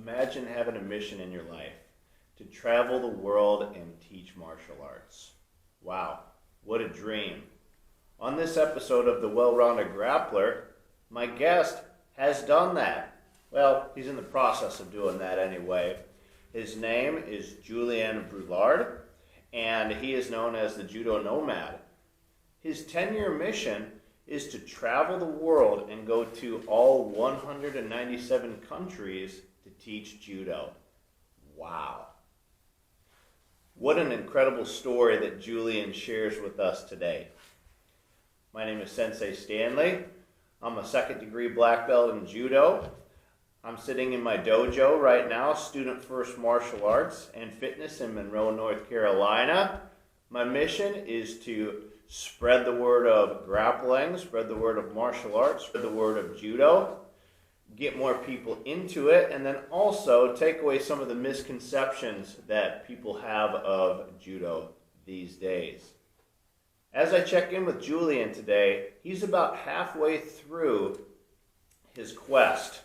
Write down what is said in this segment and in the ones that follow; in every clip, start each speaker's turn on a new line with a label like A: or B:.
A: Imagine having a mission in your life to travel the world and teach martial arts. Wow, what a dream. On this episode of the Well Rounded Grappler, my guest has done that. Well, he's in the process of doing that anyway. His name is Julien Brulard, and he is known as the Judo Nomad. His 10-year mission is to travel the world and go to all 197 countries to teach judo. Wow. What an incredible story that Julien shares with us today. My name is Sensei Stanley. I'm a second degree black belt in judo. I'm sitting in my dojo right now, Student First Martial Arts and Fitness in Monroe, North Carolina. My mission is to spread the word of grappling, spread the word of martial arts, spread the word of judo, get more people into it, and then also take away some of the misconceptions that people have of judo these days. As I check in with Julien today, he's about halfway through his quest.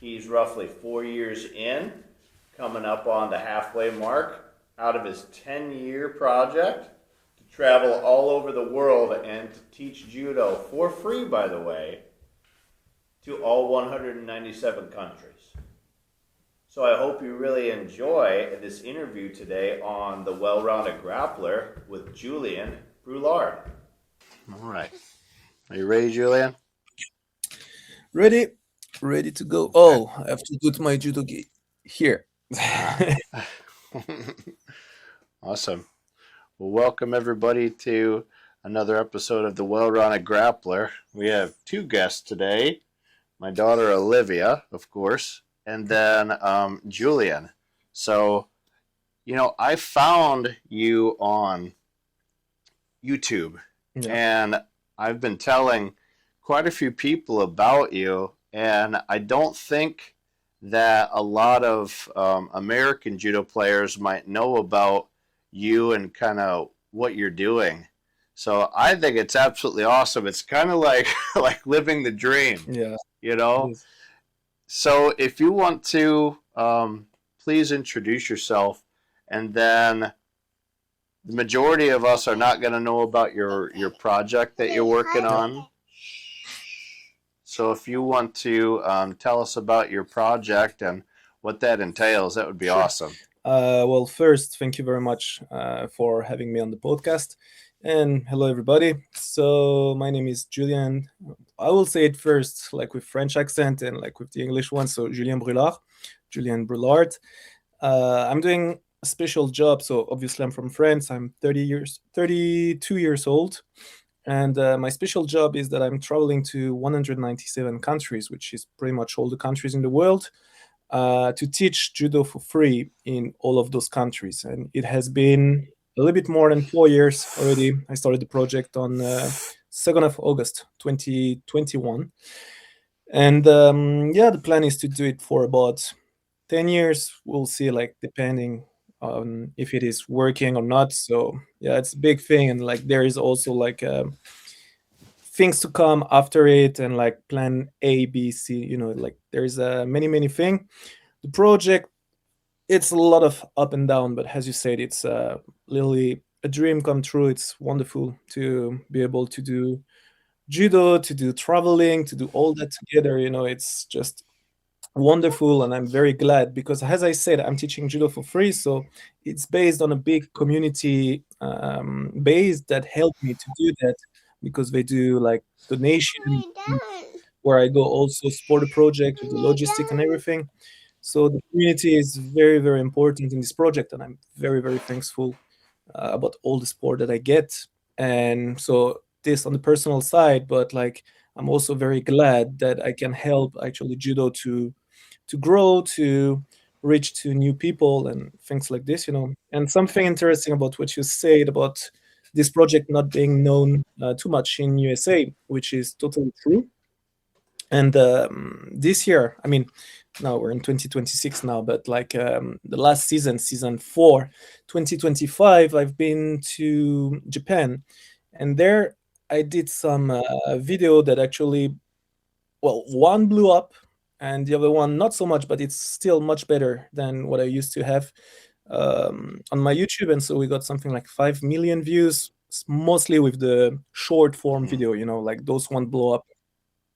A: He's roughly 4 years in, coming up on the halfway mark out of his 10-year project to travel all over the world and to teach judo for free, by the way, to all 197 countries. So I hope you really enjoy this interview today on the Well Rounded Grappler with Julien Brulard.
B: All right. Are you ready, Julien?
C: Ready to go. Oh, I have to put my judo gi here.
B: Awesome. Well, welcome everybody to another episode of the Well Rounded Grappler. We have two guests today. My daughter Olivia, of course, and then Julien. So, I found you on YouTube, and I've been telling quite a few people about you, and I don't think that a lot of American judo players might know about you and kind of what you're doing. So I think it's absolutely awesome. It's kind of like living the dream.
C: Yeah.
B: So if you want to, please introduce yourself, and then the majority of us are not going to know about your project that you're working on. So if you want to tell us about your project and what that entails, that would be awesome.
C: Well, first, thank you very much for having me on the podcast. And hello, everybody. So my name is Julien. I will say it first, like with French accent and like with the English one. So Julien Brulard. I'm doing a special job. So obviously I'm from France. I'm 32 years old. And my special job is that I'm traveling to 197 countries, which is pretty much all the countries in the world, to teach judo for free in all of those countries. And it has been a little bit more than 4 years already. I started the project on 2nd of August 2021. And the plan is to do it for about 10 years. We'll see, like, depending on if it is working or not. So yeah, it's a big thing, and like there is also like things to come after it, and like plan A, B, C, like there's many thing. The project, it's a lot of up and down, but as you said, it's literally a dream come true. It's wonderful to be able to do judo, to do traveling, to do all that together. It's just wonderful, and I'm very glad because, as I said, I'm teaching judo for free, so it's based on a big community base that helped me to do that, because they do like donation where I go also support the project with the logistic and everything. So the community is very, very important in this project, and I'm very, very thankful about all the support that I get. And so this on the personal side, but like I'm also very glad that I can help actually judo to grow, to reach to new people and things like this. And something interesting about what you said about this project not being known too much in USA, which is totally true. And this year, I mean, now we're in 2026 now, but like the last season 4, 2025, I've been to Japan, and there I did some video that actually, well, one blew up and the other one not so much, but it's still much better than what I used to have on my YouTube. And so we got something like 5 million views, mostly with the short form video, like those won't blow up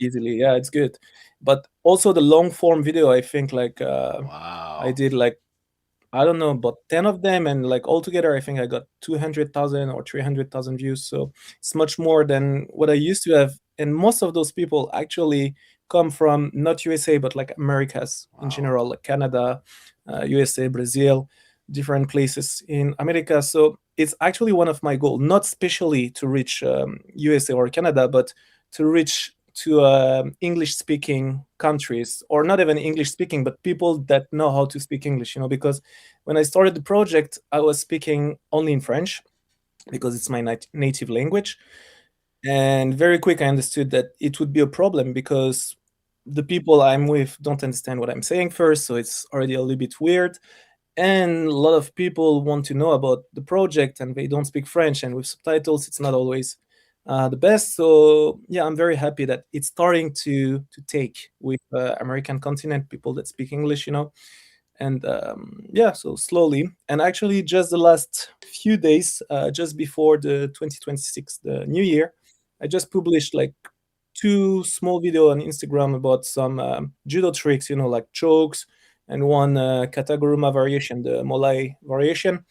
C: easily. Yeah, it's good. But also the long form video, I think like I
B: Wow.
C: did like, I don't know, about 10 of them, and like altogether I think I got 200,000 or 300,000 views. So it's much more than what I used to have. And most of those people actually come from not USA, but like Americas in
B: Wow.
C: general, like Canada, USA, Brazil, different places in America. So it's actually one of my goals, not specially to reach USA or Canada, but to reach to English speaking countries, or not even English speaking, but people that know how to speak English, because when I started the project, I was speaking only in French because it's my native language. And very quick, I understood that it would be a problem because the people I'm with don't understand what I'm saying first. So it's already a little bit weird. And a lot of people want to know about the project and they don't speak French. And with subtitles, it's not always the best. So yeah, I'm very happy that it's starting to take with American continent, people that speak English, and yeah, so slowly. And actually just the last few days, just before the 2026, the new year, I just published like 2 small video on Instagram about some judo tricks, like chokes, and one kataguruma variation, the molai variation.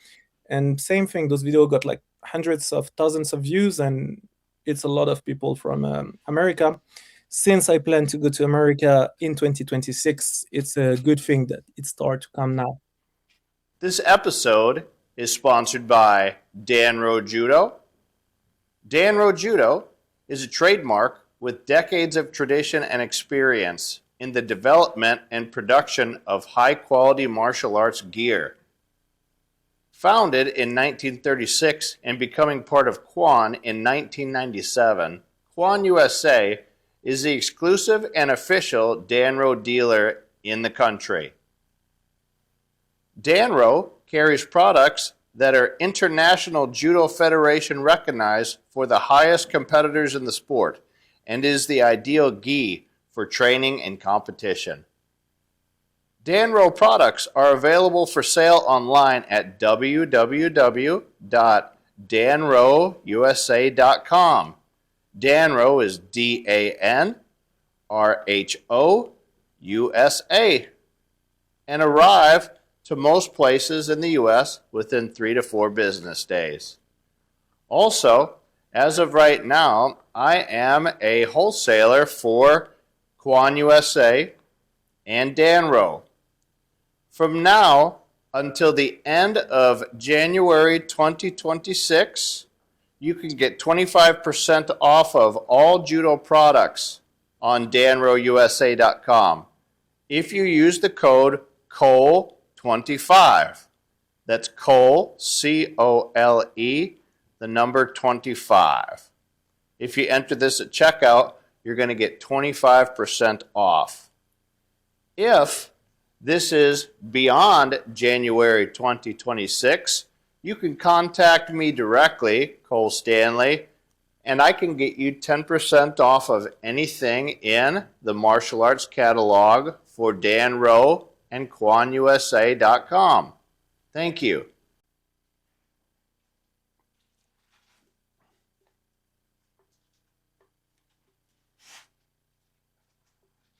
C: And same thing, those videos got like hundreds of thousands of views, and it's a lot of people from America. Since I plan to go to America in 2026, it's a good thing that it starts to come now.
B: This episode is sponsored by Danro Judo. Danro Judo is a trademark with decades of tradition and experience in the development and production of high-quality martial arts gear. Founded in 1936 and becoming part of Quan in 1997, Quan USA is the exclusive and official Danro dealer in the country. Danro carries products that are International Judo Federation recognized for the highest competitors in the sport and is the ideal gi for training and competition. Danro products are available for sale online at www.danrousa.com. Danro is DANRHO and arrive to most places in the U.S. within 3 to 4 business days. Also, as of right now, I am a wholesaler for Quan USA and Danro. From now until the end of January 2026, you can get 25% off of all judo products on danrousa.com if you use the code COLE25. That's COLE, C-O-L-E, the number 25. If you enter this at checkout, you're going to get 25% off. If this is beyond January 2026, you can contact me directly, Cole Stanley, and I can get you 10% off of anything in the martial arts catalog for Danro and QuanUSA.com. Thank you.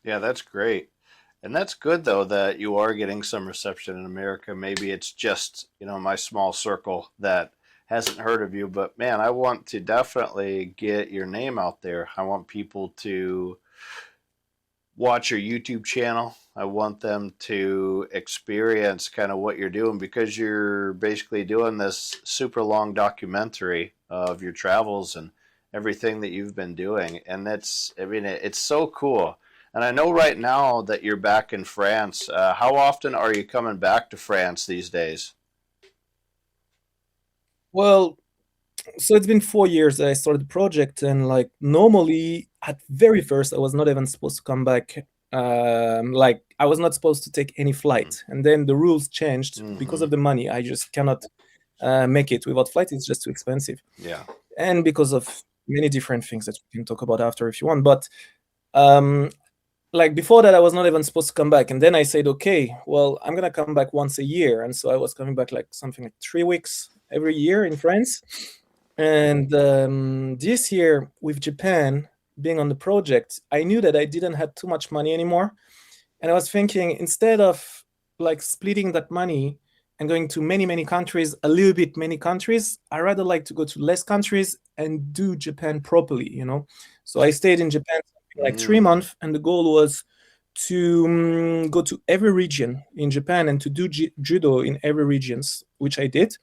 B: Yeah, that's great. And that's good, though, that you are getting some reception in America. Maybe it's just, my small circle that hasn't heard of you. But, man, I want to definitely get your name out there. I want people to watch your YouTube channel. I want them to experience kind of what you're doing, because you're basically doing this super long documentary of your travels and everything that you've been doing. And it's so cool. And I know right now that you're back in France. How often are you coming back to France these days?
C: Well, so it's been 4 years that I started the project, and like normally at very first I was not even supposed to come back. Like I was not supposed to take any flight, and then the rules changed because of the money. I just cannot make it without flight. It's just too expensive.
B: Yeah.
C: And because of many different things that we can talk about after if you want. But um, like before that I was not even supposed to come back, and then I said, okay, well, I'm gonna come back once a year, and so I was coming back like something like 3 weeks every year in France. And this year with Japan being on the project, I knew that I didn't have too much money anymore, and I was thinking, instead of like splitting that money and going to many countries, a little bit many countries, I rather like to go to less countries and do Japan properly, you know. So I stayed in Japan something like 3 months, and the goal was to go to every region in Japan and to do judo in every regions, which I did.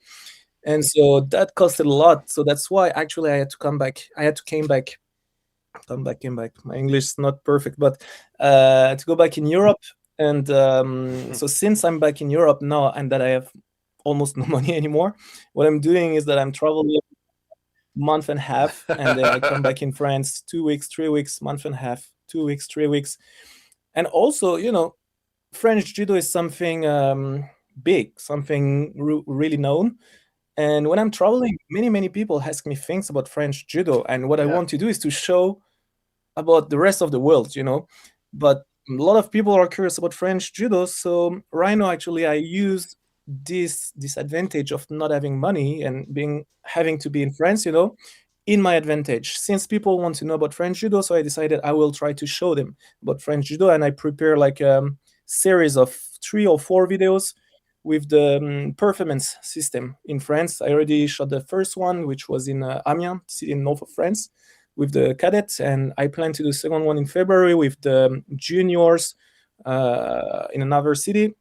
C: And so that costed a lot. So that's why actually I had to come back. I had to came back. My English is not perfect, but to go back in Europe. And so since I'm back in Europe now and that I have almost no money anymore, what I'm doing is that I'm traveling month and a half, and then I come back in France 2 weeks, 3 weeks, month and a half, 2 weeks, 3 weeks. And also, you know, French judo is something big, something really known. And when I'm traveling, many people ask me things about French judo, and what I
B: Yeah.
C: want to do is to show about the rest of the world, you know. But a lot of people are curious about French judo, so right now actually I use this disadvantage of not having money and being having to be in France, you know, in my advantage. Since people want to know about French judo, so I decided I will try to show them about French judo, and I prepare like a series of 3 or 4 videos with the performance system in France. I already shot the first one, which was in Amiens, city in north of France, with the cadets, and I plan to do the second one in February with the juniors in another city.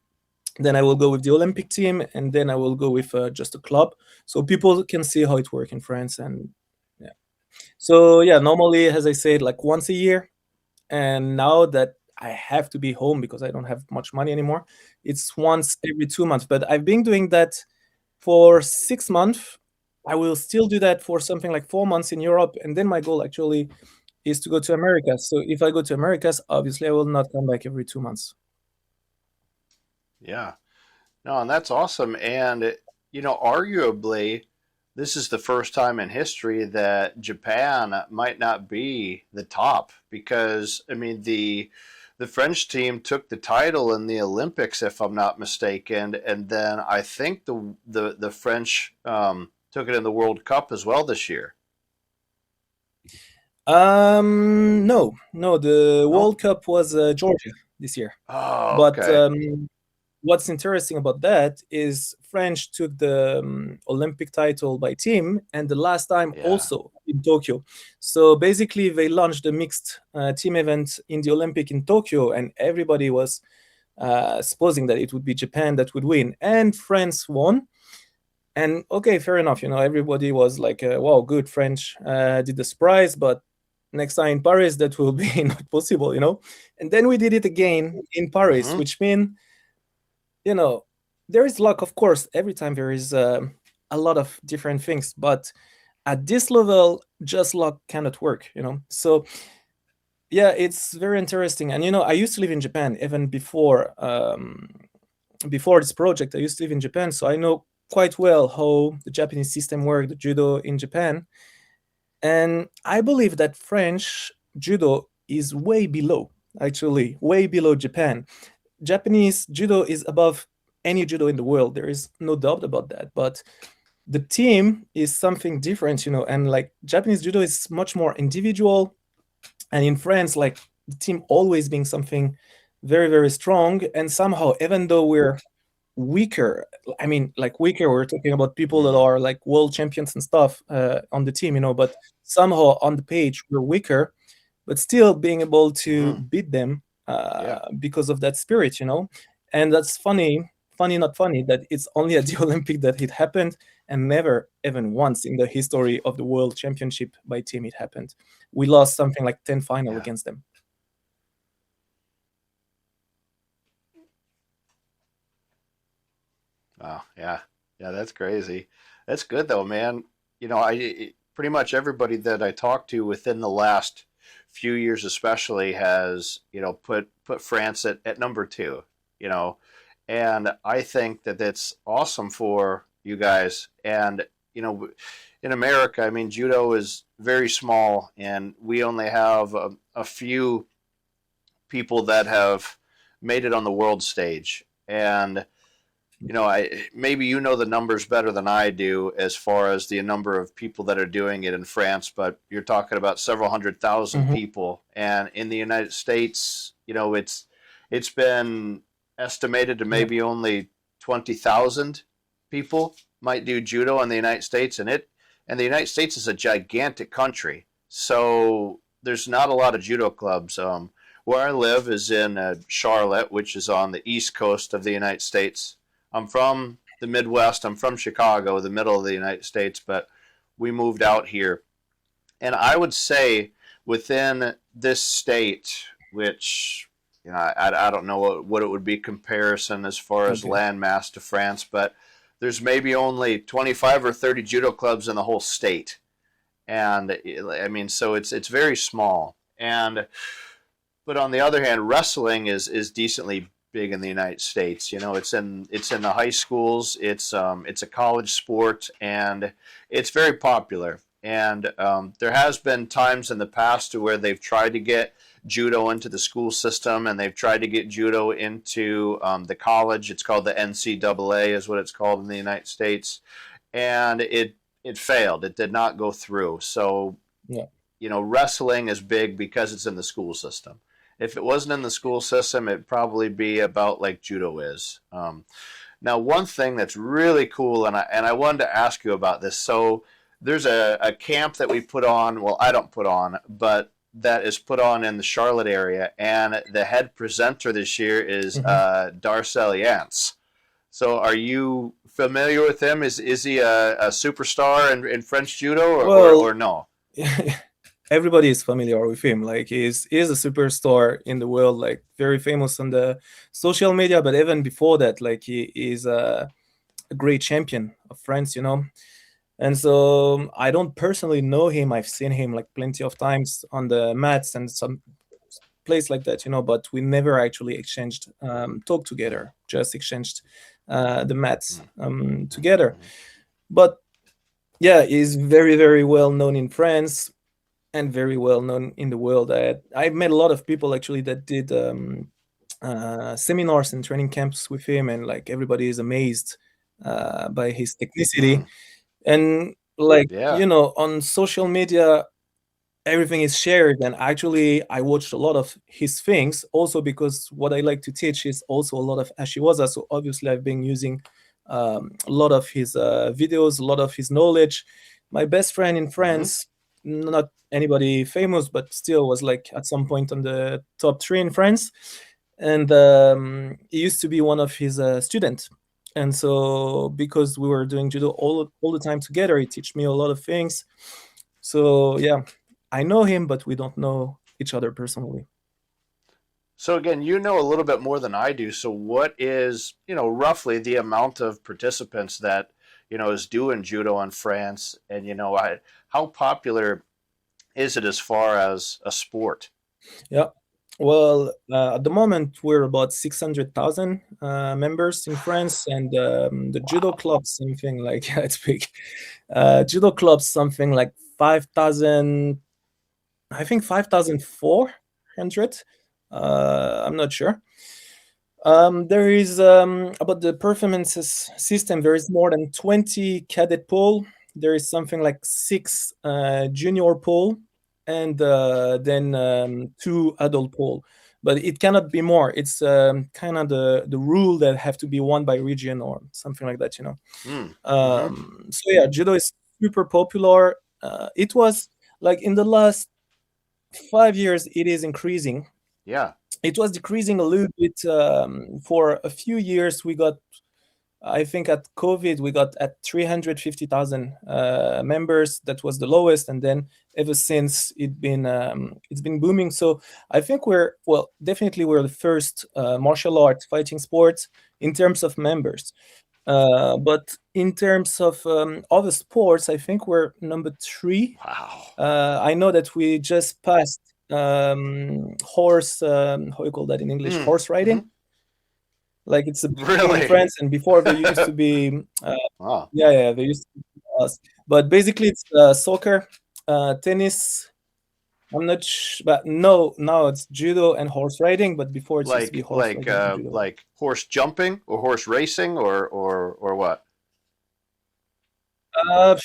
C: Then I will go with the Olympic team, and then I will go with just a club, so people can see how it works in France. And yeah, so yeah, normally, as I said, like once a year, and now that I have to be home because I don't have much money anymore, it's once every 2 months. But I've been doing that for 6 months. I will still do that for something like 4 months in Europe, and then my goal actually is to go to America. So if I go to Americas, obviously I will not come back every 2 months.
B: Yeah. No, and that's awesome. And, arguably, this is the first time in history that Japan might not be the top because, I mean, the French team took the title in the Olympics, if I'm not mistaken, and then I think the French took it in the World Cup as well this year.
C: No, the
B: No?
C: World Cup was Georgia this year.
B: Oh,
C: But
B: okay.
C: what's interesting about that is French took the Olympic title by team, and the last time
B: Yeah.
C: also in Tokyo. So basically, they launched a mixed team event in the Olympic in Tokyo, and everybody was supposing that it would be Japan that would win, and France won. And okay, fair enough. You know, everybody was like, "Wow, good, French did the surprise," but next time in Paris, that will be not possible. You know, and then we did it again in Paris,
B: Mm-hmm.
C: which means, you know, there is luck, of course. Every time there is a lot of different things, but at this level, just luck cannot work, you know. So yeah, it's very interesting. And you know, I used to live in Japan even before this project. I used to live in Japan, so I know quite well how the Japanese system works, the judo in Japan. And I believe that French judo is way below, actually, way below Japan. Japanese judo is above any judo in the world. There is no doubt about that. But the team is something different, you know, and like Japanese judo is much more individual. And in France, like the team always being something very strong. And somehow, even though we're weaker, I mean, like weaker, we're talking about people that
B: Mm-hmm.
C: are like world champions and stuff on the team, you know, but somehow on the page, we're weaker, but still being able to
B: Mm-hmm.
C: beat them
B: Yeah.
C: because of that spirit, you know. And that's funny not funny, that it's only at the Olympic that it happened, and never even once in the history of the world championship by team it happened. We lost something like 10 final
B: Yeah.
C: against them.
B: Oh, yeah. Yeah, that's crazy. That's good though, man. Pretty much everybody that I talked to within the last few years especially has, put France at number two, you know. And I think that that's awesome for you guys. And, in America, I mean, judo is very small and we only have a few people that have made it on the world stage. And maybe you know the numbers better than I do as far as the number of people that are doing it in France, but you're talking about several 100,000
C: Mhm.
B: people. And in the United States, it's been estimated to
C: Yeah.
B: maybe only 20,000 people might do judo in the United States, and the United States is a gigantic country, so there's not a lot of judo clubs. Where I live is in Charlotte, which is on the east coast of the United States. I'm from the Midwest. I'm from Chicago, the middle of the United States, but we moved out here. And I would say within this state, which I don't know what it would be comparison as far as
C: Okay.
B: land mass to France, but there's maybe only 25 or 30 judo clubs in the whole state. And I mean, so it's very small. But on the other hand, wrestling is decently big in the United States. It's in the high schools. It's a college sport, and it's very popular. And there has been times in the past to where they've tried to get judo into the school system, and they've tried to get judo into the college. It's called the NCAA, is what it's called in the United States, and it failed. It did not go through. So
C: Yeah.
B: wrestling is big because it's in the school system. If it wasn't in the school system, it'd probably be about like judo is. Now, one thing that's really cool, and I wanted to ask you about this. So there's a camp that we put on. Well, I don't put on, but that is put on in the Charlotte area, and the head presenter this year is
C: Mhm.
B: Darcel Yance. So are you familiar with him? Is he a superstar in French judo, or
C: Well,
B: no?
C: everybody is familiar with him. Like he is a superstar in the world, like very famous on the social media. But even before that, like he is a great champion of France, And so I don't personally know him. I've seen him like plenty of times on the mats and some place like that, But we never actually exchanged talk together. Just exchanged the mats together. But yeah, he's very, very well known in France and very well known in the world. I met a lot of people actually that did seminars and training camps with him, and like everybody is amazed by his technicity. And like
B: Yeah.
C: on social media, everything is shared. And actually, I watched a lot of his things also because what I like to teach is also a lot of Ashiwaza. So obviously, I've been using a lot of his videos, a lot of his knowledge. My best friend in France, not anybody famous, but still was like at some point on the top 3 in France. And he used to be one of his students. And so because we were doing judo all the time together, he taught me a lot of things. So yeah, I know him, but we don't know each other personally.
B: So again, you know a little bit more than I do. So what is, roughly the amount of participants that, is doing judo in France? And, how popular is it as far as a sport?
C: Yeah. Well, at the moment, we're about 600,000 members in France, and the judo
B: Wow.
C: club, something like, yeah, it's big. Judo club, something like 5,000, I think 5,400. I'm not sure. There is, about the performances system, there is more than 20 cadet pool. There is something like 6 junior pool, and then 2 adult pool. But it cannot be more. It's kind of the rule that have to be one by region or something like that, So yeah, judo is super popular. It was like in the last 5 years, it is increasing.
B: Yeah.
C: It was decreasing a little bit for a few years. We got, I think, at COVID, we got at 350,000 members. That was the lowest, and then ever since it's been booming. So I think definitely we're the first martial arts fighting sport in terms of members. But in terms of other sports, I think we're number 3.
B: Wow.
C: I know that we just passed horse, how you call that in English, horse riding. Like it's a big thing in
B: Really?
C: France, and before there used to be
B: Wow.
C: yeah, there used to be us. But basically it's soccer, tennis, I'm not but no, now it's judo and horse riding, but before it used to be horse riding and judo.
B: Like horse jumping or horse racing or what?
C: Uh,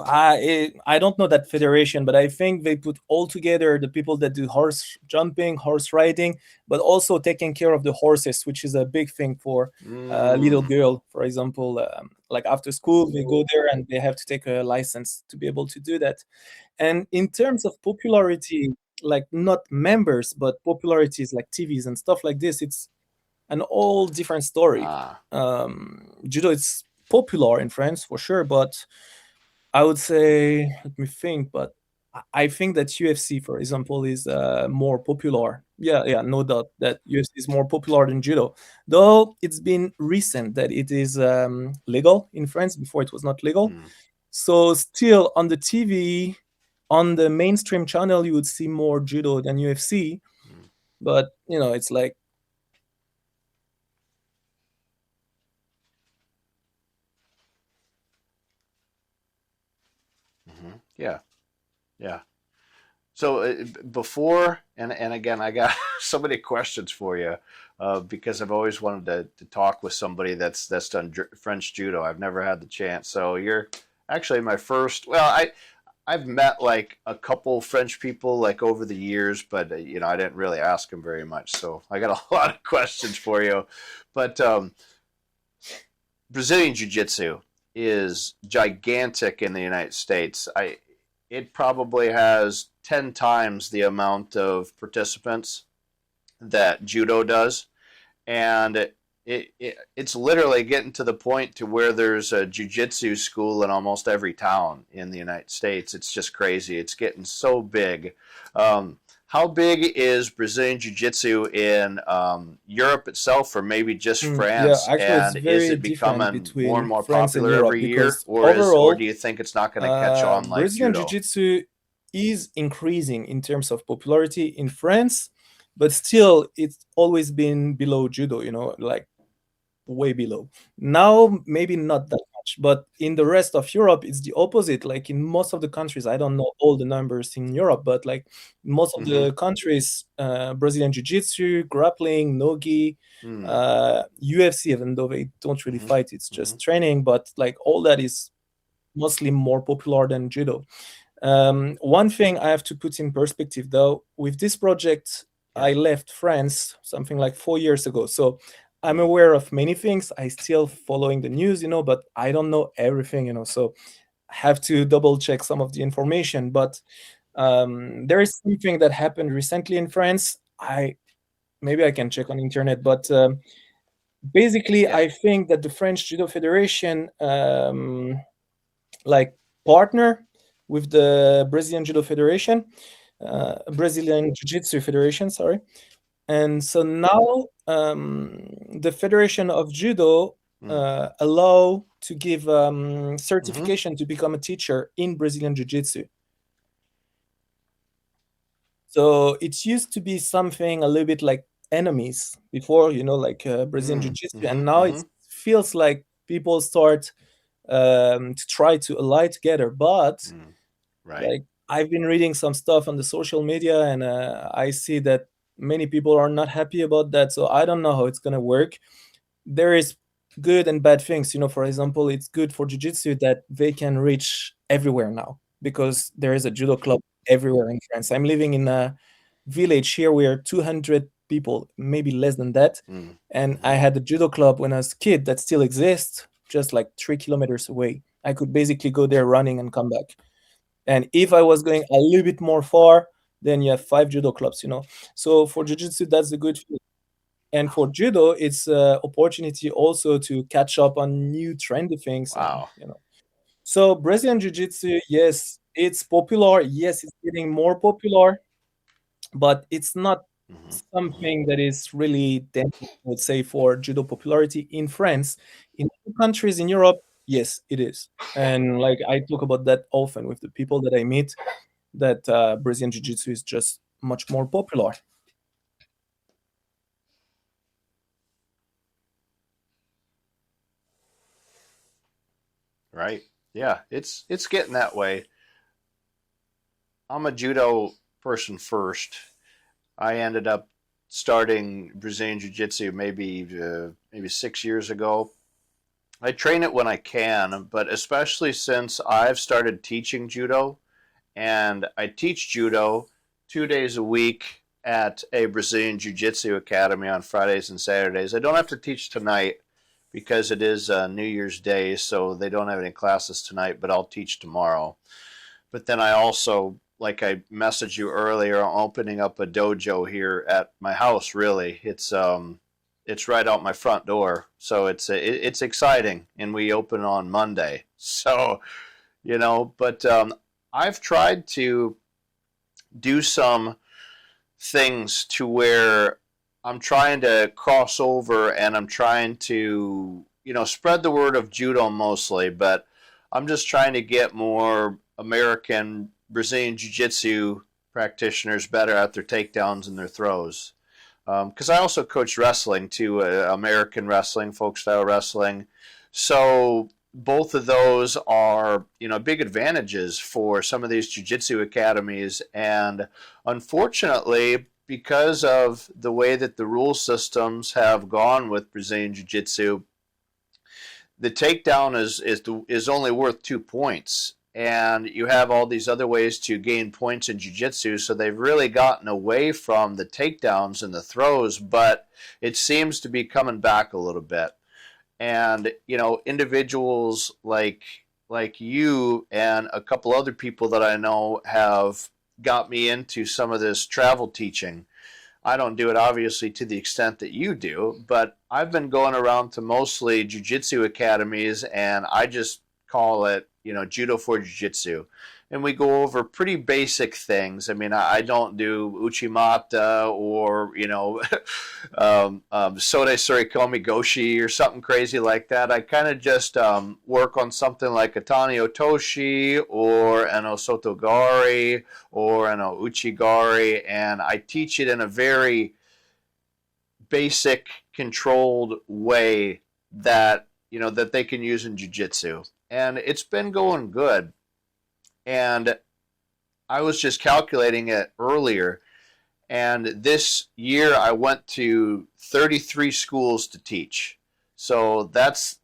C: I don't know that federation, but I think they put all together the people that do horse jumping, horse riding, but also taking care of the horses, which is a big thing for a little
B: Mm,
C: girl, for example. Like after school, they go there and they have to take a license to be able to do that. And in terms of popularity, like not members, but popularities like TVs and stuff like this, it's an all different story.
B: ah,
C: Judo is popular in France for sure, but I would say, let me think, but I think that UFC, for example, is more popular. Yeah, yeah, no doubt that UFC is more popular than judo. Though it's been recent that it is legal in France. Before it was not legal.
B: mm,
C: So still on the TV, on the mainstream channel, you would see more judo than UFC.
B: mm,
C: But it's like
B: yeah, yeah. So before and again, I got so many questions for you because I've always wanted to talk with somebody that's done French judo. I've never had the chance. So you're actually my first. Well, I've met like a couple French people like over the years, but I didn't really ask them very much. So I got a lot of questions for you. But Brazilian Jiu Jitsu is gigantic in the United States. It probably has 10 times the amount of participants that judo does, and it's literally getting to the point to where there's a jiu-jitsu school in almost every town in the United States. It's just crazy. It's getting so big. How big is Brazilian jiu-jitsu in Europe itself, or maybe just
C: yeah,
B: France?
C: actually, it's
B: And is
C: very
B: it
C: different
B: becoming more and
C: between
B: more
C: France and
B: popular
C: Europe
B: every year,
C: because
B: or do
C: overall,
B: you think it's not going to catch on like
C: Brazilian Jiu
B: judo?
C: Jitsu is increasing in terms of popularity in France, but still, it's always been below judo. Like way below. Now, maybe not that much, but in the rest of Europe, it's the opposite. Like in most of the countries, I don't know all the numbers in Europe, but like most of
B: Mm-hmm.
C: the countries, Brazilian Jiu-Jitsu, grappling, nogi,
B: Mm,
C: UFC, even though they don't really
B: mm-hmm.
C: fight, it's
B: Mm-hmm.
C: just training, but like all that is mostly more popular than judo. One thing I have to put in perspective though, with this project,
B: Yeah.
C: I left France something like 4 years ago. So I'm aware of many things. I still following the news, but I don't know everything, so I have to double check some of the information. But there is something that happened recently in France. Maybe I can check on internet, but basically
B: Yeah.
C: I think that the French Judo Federation like partner with the Brazilian Judo Federation, Brazilian Jiu-Jitsu Federation, sorry. And so now the Federation of Judo
B: Mm,
C: allow to give
B: mm-hmm.
C: certification to become a teacher in Brazilian Jiu-Jitsu. So it used to be something a little bit like enemies before, like Brazilian
B: Mm,
C: Jiu-Jitsu,
B: mm-hmm.
C: and now
B: Mm-hmm.
C: it feels like people start to try to ally together. But
B: Mm, right.
C: like I've been reading some stuff on the social media, and I see that many people are not happy about that. So I don't know how it's gonna work. There is good and bad things. For example, it's good for jiu-jitsu that they can reach everywhere now because there is a judo club everywhere in France. I'm living in a village here where 200 people, maybe less than that,
B: Mm,
C: and I
B: mm-hmm.
C: had a judo club when I was a kid that still exists, just like 3 kilometers away. I could basically go there running and come back. And if I was going a little bit more far, then you have 5 judo clubs. So for jiu-jitsu, that's the good thing. And for judo, it's an opportunity also to catch up on new trendy things. And
B: Wow.
C: so Brazilian jiu-jitsu, yes, it's popular. Yes, it's getting more popular, but it's not
B: Mm-hmm. Mm-hmm.
C: something that is really dense, I would say, for judo popularity in France. In other countries in Europe, yes, it is. And like I talk about that often with the people that I meet, that Brazilian Jiu-Jitsu is just much more popular.
B: Right. Yeah. It's getting that way. I'm a judo person first. I ended up starting Brazilian Jiu-Jitsu maybe 6 years ago. I train it when I can, but especially since I've started teaching judo, and I teach judo 2 days a week at a Brazilian Jiu-Jitsu academy on Fridays and Saturdays. I don't have to teach tonight because it is New Year's Day, so they don't have any classes tonight, but I'll teach tomorrow. But then I also, like I messaged you earlier, I'm opening up a dojo here at my house. Really, it's right out my front door, so it's exciting, and we open on Monday. So, but I've tried to do some things to where I'm trying to cross over, and I'm trying to, spread the word of judo mostly, but I'm just trying to get more American Brazilian Jiu-Jitsu practitioners better at their takedowns and their throws. Because I also coach wrestling too, American wrestling, folk style wrestling. So both of those are, big advantages for some of these jiu-jitsu academies. And unfortunately, because of the way that the rule systems have gone with Brazilian jiu-jitsu, the takedown is only worth 2 points. And you have all these other ways to gain points in jiu-jitsu, so they've really gotten away from the takedowns and the throws, but it seems to be coming back a little bit. And, individuals like you and a couple other people that I know have got me into some of this travel teaching. I don't do it obviously to the extent that you do, but I've been going around to mostly jiu-jitsu academies, and I just call it, judo for jiu-jitsu. And we go over pretty basic things. I mean, I don't do uchimata or, sode surikomi goshi or something crazy like that. I kind of just work on something like a tani otoshi or an osotogari or an uchigari, and I teach it in a very basic, controlled way that, that they can use in jiu-jitsu. And it's been going good. And I was just calculating it earlier, and this year I went to 33 schools to teach. So that's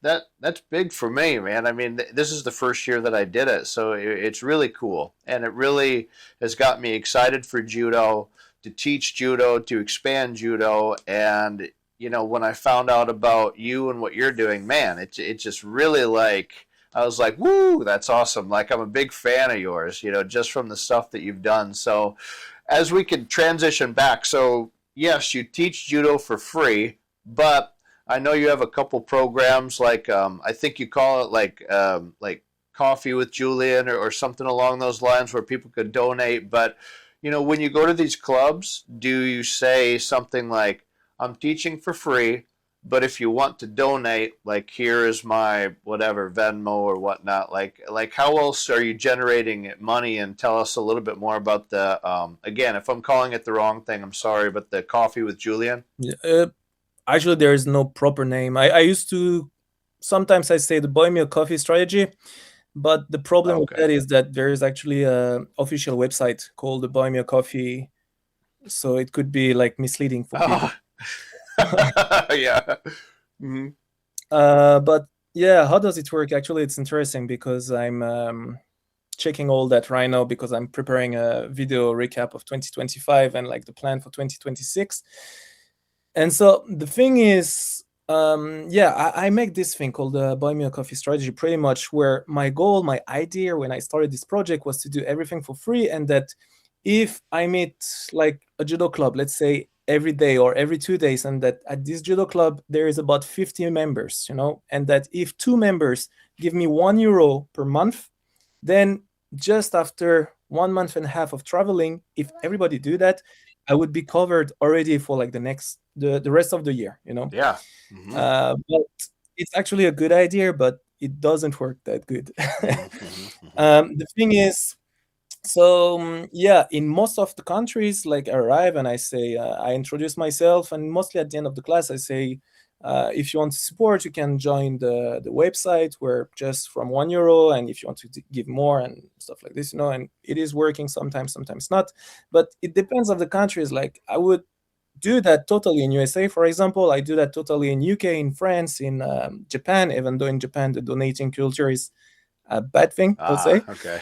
B: big for me, man. I mean, this is the first year that I did it, so it's really cool. And it really has got me excited for judo, to teach judo, to expand judo. And, when I found out about you and what you're doing, man, it's just really I was like, woo, that's awesome. Like, I'm a big fan of yours, just from the stuff that you've done. So as we can transition back, so yes, you teach judo for free, but I know you have a couple programs like, I think you call it like Coffee with Julien or something along those lines where people could donate. But, when you go to these clubs, do you say something like, I'm teaching for free, but if you want to donate, like, here is my whatever Venmo or whatnot, like how else are you generating money? And tell us a little bit more about the again, if I'm calling it the wrong thing, I'm sorry, but the Coffee with Julien.
C: Actually, there is no proper name. I used to sometimes I say the buy me a coffee strategy, but the problem with that is that there is actually a official website called the Buy Me a Coffee, so it could be like misleading for people.
B: Yeah. Mm-hmm.
C: But yeah, how does it work? Actually, it's interesting because I'm checking all that right now because I'm preparing a video recap of 2025 and like the plan for 2026. And so the thing is, I make this thing called the Buy Me a Coffee strategy, pretty much where my goal, my idea when I started this project was to do everything for free, and that if I meet like a judo club, let's say every day or every 2 days, and that at this judo club there is about 50 members, and that if 2 members give me €1 per month, then just after 1.5 months of traveling, if everybody do that, I would be covered already for like the rest of the year,
B: Yeah. Mm-hmm.
C: But it's actually a good idea, but it doesn't work that good. The thing is, so in most of the countries, like I arrive and I say, I introduce myself, and mostly at the end of the class I say, If you want to support, you can join the website where just from €1, and if you want to give more and stuff like this, and it is working sometimes not, but it depends on the countries. Like I would do that totally in USA, for example. I do that totally in UK, in France, in Japan, even though in Japan the donating culture is a bad thing, I would say.
B: Okay.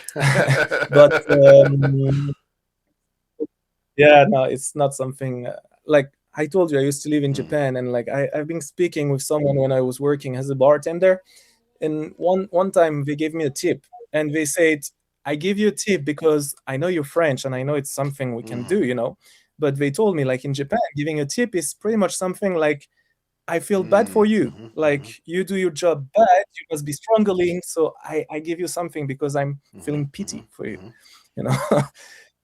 C: But yeah, no, it's not something like I told you. I used to live in Japan, and like I've been speaking with someone when I was working as a bartender, and one time they gave me a tip, and they said, "I give you a tip because I know you're French, and I know it's something we can do." But they told me, like, in Japan, giving a tip is pretty much something like, "I feel bad for you. Like you do your job bad, you must be struggling, so I give you something because I'm feeling pity for you." You know.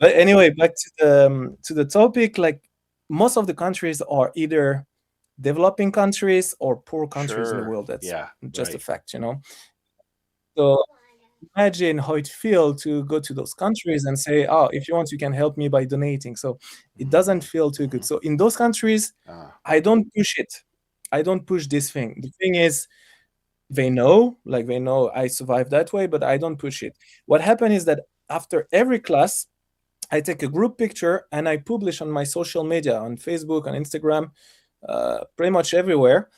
C: But anyway, back to the topic. Like most of the countries are either developing countries or poor countries in the
B: Sure.
C: world. That's
B: Yeah.
C: just a
B: Right.
C: fact. So imagine how it feels to go to those countries and say, "Oh, if you want, you can help me by donating." So it doesn't feel too good. So in those countries, I don't push it. I don't push this thing. The thing is, they know I survived that way, but I don't push it. What happened is that after every class, I take a group picture and I publish on my social media, on Facebook, on Instagram, pretty much everywhere.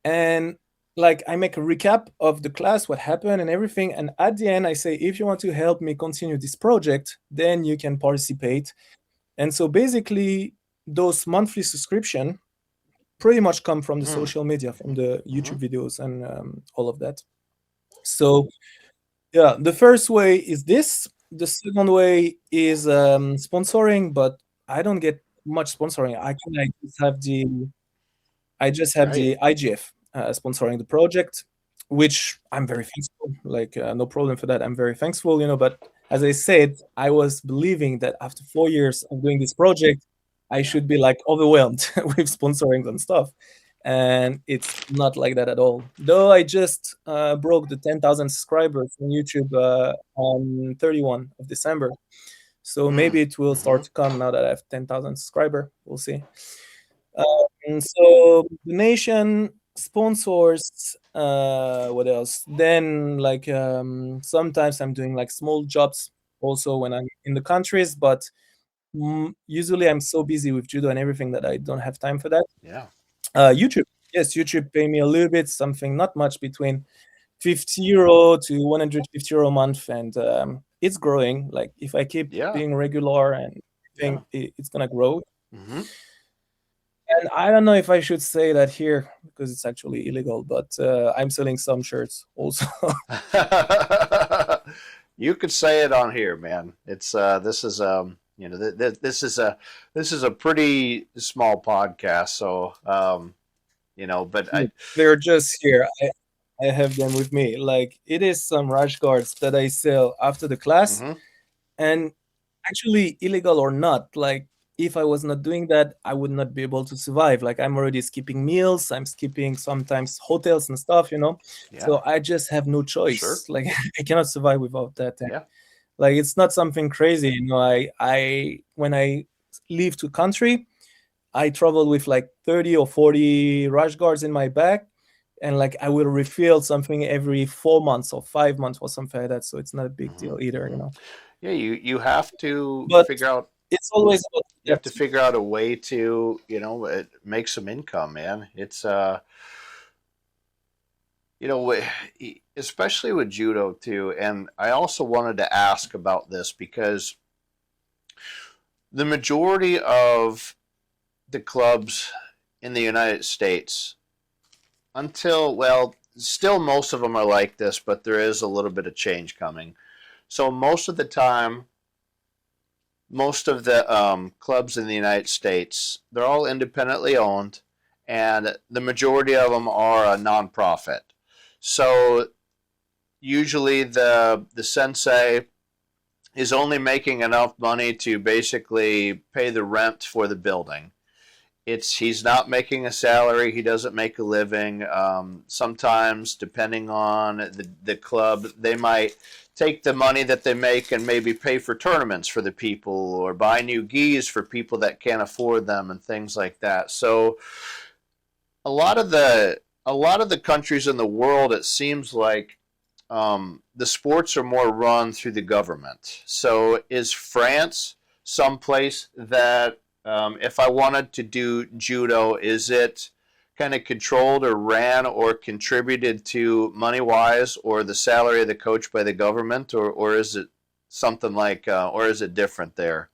C: And like I make a recap of the class, what happened and everything. And at the end, I say, if you want to help me continue this project, then you can participate. And so basically, those monthly subscription pretty much come from the social media, from the YouTube videos and all of that. So yeah, the first way is this. The second way is sponsoring, but I don't get much sponsoring. I just have
B: Right.
C: the IGF sponsoring the project, which I'm very thankful. Like no problem for that. I'm very thankful. But as I said, I was believing that after 4 years of doing this project, I should be like overwhelmed with sponsoring and stuff. And it's not like that at all. Though I just broke the 10,000 subscribers on YouTube on 31 of December. So maybe it will start to come now that I have 10,000 subscribers. We'll see. And so donation, sponsors, what else? Then like sometimes I'm doing like small jobs also when I'm in the countries, but usually I'm so busy with judo and everything that I don't have time for that.
B: Yeah.
C: YouTube. Yes, YouTube pay me a little bit, something not much, between €50 to €150 a month, and it's growing. Like if I keep being regular and think it's gonna grow. And I don't know if I should say that here because it's actually illegal, but I'm selling some shirts also.
B: You could say it on here, man. It's this is this is a pretty small podcast, so but
C: they're just here. I have them with me. Like it is some rash guards that I sell after the class, and actually illegal or not, like if I was not doing that, I would not be able to survive. Like I'm already skipping meals, I'm skipping sometimes hotels and stuff. So I just have no choice.
B: Sure.
C: Like I cannot survive without that.
B: Yeah.
C: Like it's not something crazy. I when I leave to country, I travel with like 30 or 40 rash guards in my bag, and like I will refill something every 4 months or 5 months or something like that. So it's not a big deal either.
B: Yeah, you have to figure out.
C: It's always about,
B: you have to figure out a way to make some income, man. It's especially with judo too. And I also wanted to ask about this because the majority of the clubs in the United States, still most of them are like this, but there is a little bit of change coming. So most of the time, most of the clubs in the United States, they're all independently owned, and the majority of them are a nonprofit. So usually the sensei is only making enough money to basically pay the rent for the building. He's not making a salary. He doesn't make a living. Sometimes, depending on the club, they might take the money that they make and maybe pay for tournaments for the people or buy new gis for people that can't afford them and things like that. So a lot of the countries in the world, it seems like the sports are more run through the government. So is France someplace that if I wanted to do judo, is it kind of controlled or ran or contributed to money wise or the salary of the coach by the government, or is it something like, or is it different there?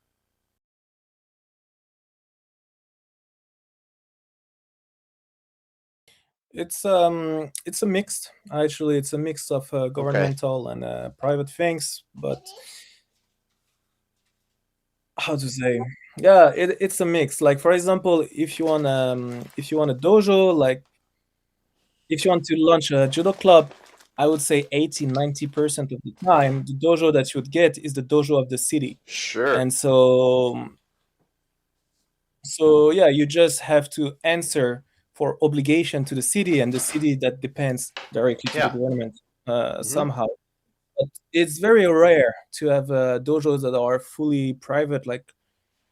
C: It's a mix. Actually, it's a mix of
B: Okay.
C: governmental and private things. But how to say? Yeah, it's a mix. Like for example, if you want a dojo, like if you want to launch a judo club, I would say 80-90% of the time, the dojo that you would get is the dojo of the city.
B: Sure.
C: And so yeah, you just have to answer for obligation to the city, and the city that depends directly to the
B: Yeah.
C: government
B: Hmm.
C: somehow. But it's very rare to have dojos that are fully private. Like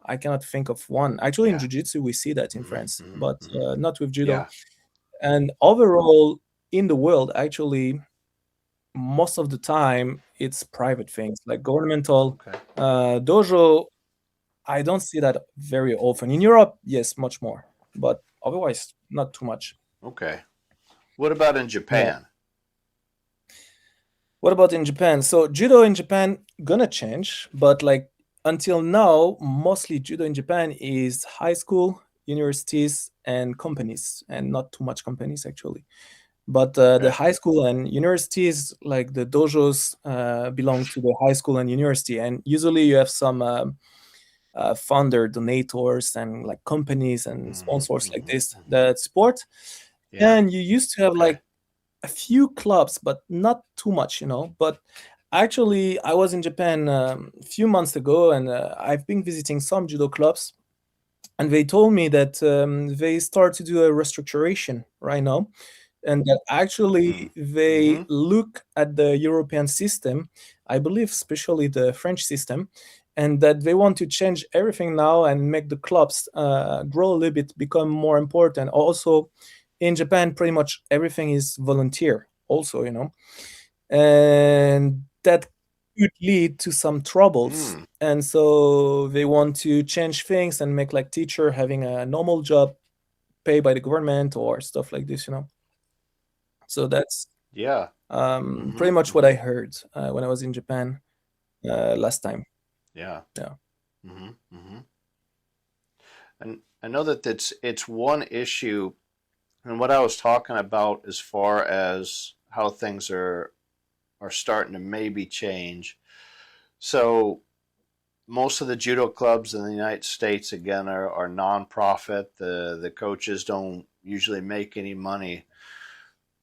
C: I cannot think of one. Actually, in
B: Yeah.
C: jiu-jitsu, we see that in
B: Hmm.
C: France,
B: Hmm.
C: but
B: Hmm.
C: not with judo.
B: Yeah.
C: And overall, in the world, actually, most of the time, it's private things. Like governmental
B: Okay.
C: dojo, I don't see that very often. In Europe, yes, much more, but otherwise, not too much.
B: Okay. What about in
C: Yeah.
B: Japan?
C: What about in Japan? So judo in Japan gonna change, but like until now, mostly judo in Japan is high school, universities, and companies, and not too much companies actually. But the
B: Okay.
C: high school and universities, like the dojos, belong to the high school and university, and usually you have some founder donators and like companies and
B: Hmm.
C: sponsors like
B: Hmm.
C: this
B: Hmm.
C: that support.
B: Yeah.
C: And you used to have
B: Okay.
C: like a few clubs, but not too much, But actually, I was in Japan a few months ago, and I've been visiting some judo clubs, and they told me that they start to do a restructuration right now, and that
B: Mm.
C: actually they
B: Hmm.
C: look at the European system, I believe, especially the French system, and that they want to change everything now and make the clubs grow a little bit, become more important. Also, in Japan, pretty much everything is volunteer, also, and that could lead to some troubles.
B: Mm.
C: And so they want to change things and make like teacher having a normal job paid by the government or stuff like this. So that's
B: Yeah. Hmm.
C: pretty much what
B: Hmm.
C: I heard when I was in Japan last time.
B: Yeah.
C: Yeah.
B: Hmm. Hmm. And I know that it's one issue, and what I was talking about as far as how things are starting to maybe change. So most of the judo clubs in the United States again are nonprofit. The coaches don't usually make any money,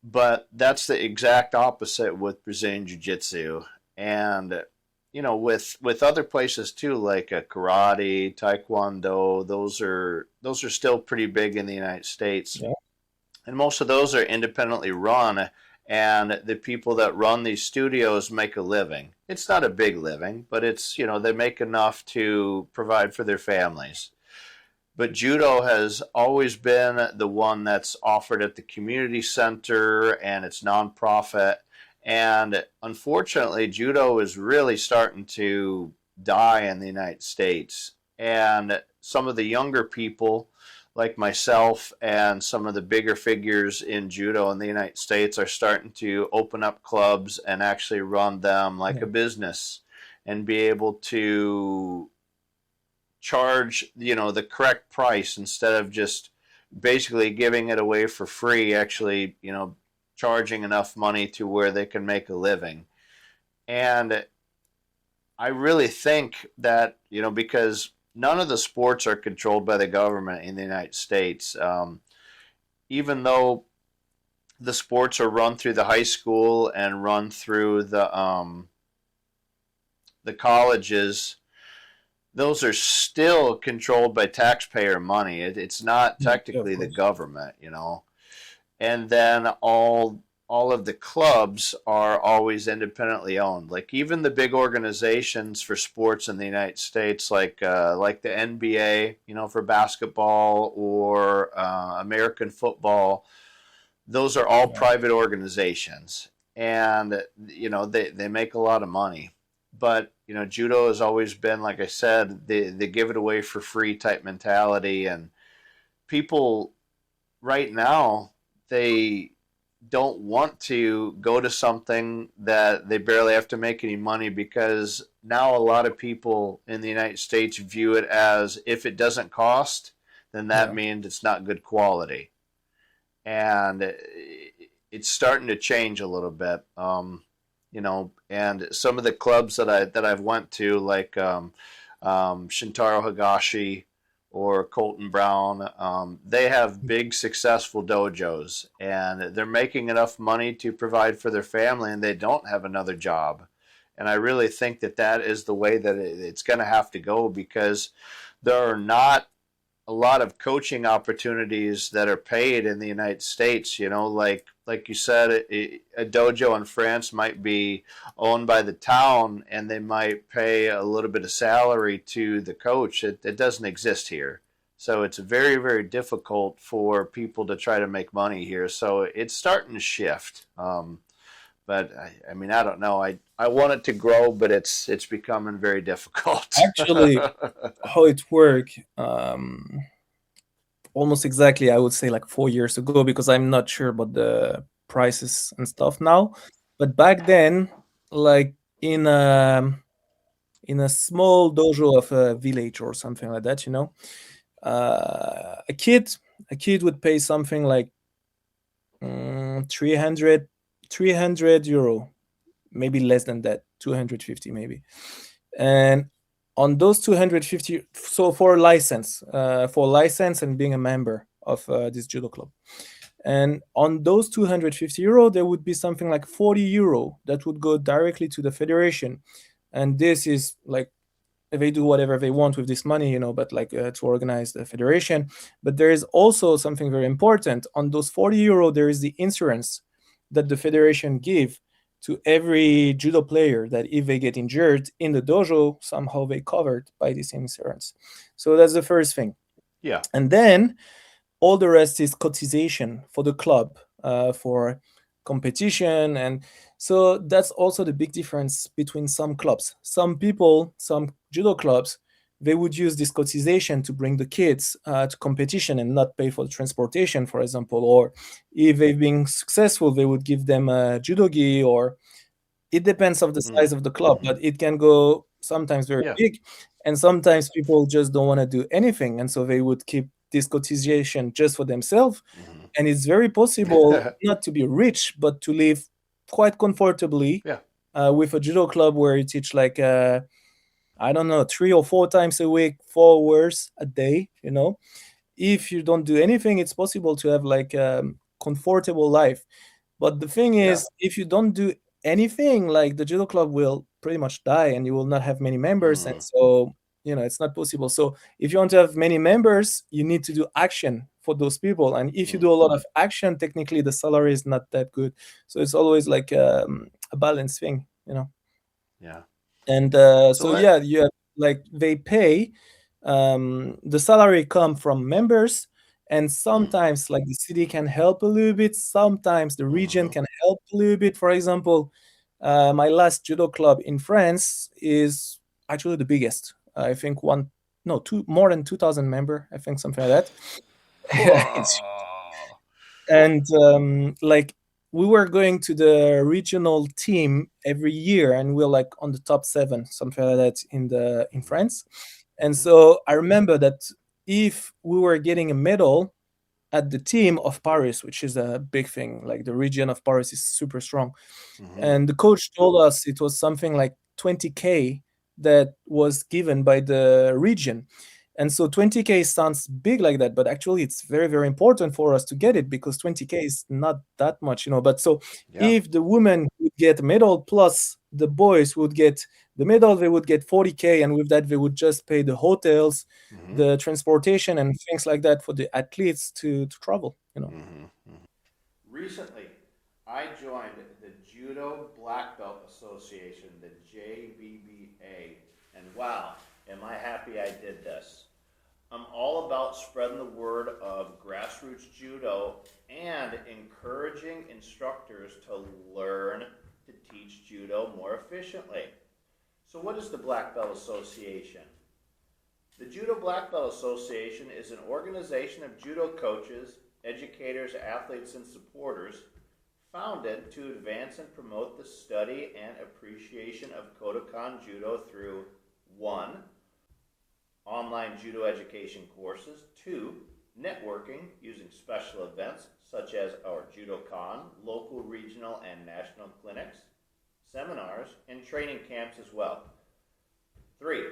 B: but that's the exact opposite with Brazilian Jiu Jitsu, and with other places too, like karate, taekwondo. Those are still pretty big in the United States,
C: Yeah.
B: and most of those are independently run, and the people that run these studios make a living. It's not a big living, but it's they make enough to provide for their families. But judo has always been the one that's offered at the community center, and it's nonprofit. And unfortunately, judo is really starting to die in the United States. And some of the younger people, like myself and some of the bigger figures in judo in the United States, are starting to open up clubs and actually run them like
C: Yeah.
B: a business and be able to charge the correct price instead of just basically giving it away for free, actually charging enough money to where they can make a living. And I really think that because none of the sports are controlled by the government in the United States, even though the sports are run through the high school and run through the colleges, those are still controlled by taxpayer money. It's not
C: Yeah, yeah, of
B: technically the
C: course.
B: government. And then all all of the clubs are always independently owned. Like even the big organizations for sports in the United States, like the NBA, for basketball, or American football, those are all
C: Yeah.
B: private organizations, and they make a lot of money. But judo has always been, like I said, they give it away for free type mentality, and people right now, they don't want to go to something that they barely have to make any money, because now a lot of people in the United States view it as, if it doesn't cost, then that
C: Yeah.
B: means it's not good quality. And it's starting to change a little bit. And some of the clubs that I've went to, like Shintaro Higashi or Colton Brown, they have big successful dojos, and they're making enough money to provide for their family, and they don't have another job. And I really think that is the way that it's going to have to go, because there are not a lot of coaching opportunities that are paid in the United States. Like you said, a dojo in France might be owned by the town, and they might pay a little bit of salary to the coach. It doesn't exist here. So it's very, very difficult for people to try to make money here. So it's starting to shift. But I mean, I don't know. I want it to grow, but it's becoming very difficult.
C: Actually, how it worked, almost exactly, I would say, like 4 years ago, because I'm not sure about the prices and stuff now. But back then, like in a small dojo of a village or something like that, a kid would pay something like 300 euro, maybe less than that, 250 maybe. And on those 250, so for license and being a member of this judo club, and on those 250 euro, there would be something like 40 euro that would go directly to the federation. And this is like, they do whatever they want with this money, but like to organize the federation. But there is also something very important. On those 40 euro, there is the insurance that the federation give to every judo player, that if they get injured in the dojo, somehow they covered by this insurance. So that's the first thing.
B: Yeah.
C: And then all the rest is cotization for the club, for competition. And so that's also the big difference between some clubs. Some judo clubs, they would use this cotization to bring the kids to competition and not pay for the transportation, for example. Or if they've been successful, they would give them a judo gi, or it depends of the size of the club, but it can go sometimes very big. And sometimes people just don't want to do anything, and so they would keep this cotization just for themselves. And it's very possible not to be rich, but to live quite comfortably with a judo club where you teach like I don't know, 3 or 4 times a week, 4 hours a day. If you don't do anything, it's possible to have like a comfortable life. But the thing is, if you don't do anything, like the judo club will pretty much die, and you will not have many members. And so it's not possible. So if you want to have many members, you need to do action for those people. And if you do a lot of action, technically the salary is not that good. So it's always like a balanced thing.
B: Yeah.
C: And you have, like, they pay, the salary come from members, and sometimes like the city can help a little bit, sometimes the region can help a little bit. For example, my last judo club in France is actually the biggest. I think more than 2,000 member, I think, something like that. And like, we were going to the regional team every year, and we're like on the top 7, something like that, in France. And so I remember that if we were getting a medal at the team of Paris, which is a big thing, like the region of Paris is super strong, and the coach told us it was something like 20K that was given by the region. And so 20K sounds big like that, but actually it's very, very important for us to get it, because 20K is not that much, But so if the women would get a medal plus the boys would get the medal, they would get 40K, and with that they would just pay the hotels, the transportation, and things like that for the athletes to travel.
A: Recently, I joined the Judo Black Belt Association, the JBBA, and wow, am I happy I did this. I'm all about spreading the word of grassroots judo and encouraging instructors to learn to teach judo more efficiently. So what is the Black Belt Association? The Judo Black Belt Association is an organization of judo coaches, educators, athletes, and supporters founded to advance and promote the study and appreciation of Kodokan Judo through 1. Online judo education courses, 2. Networking using special events such as our JudoCon, local, regional, and national clinics, seminars, and training camps as well. 3.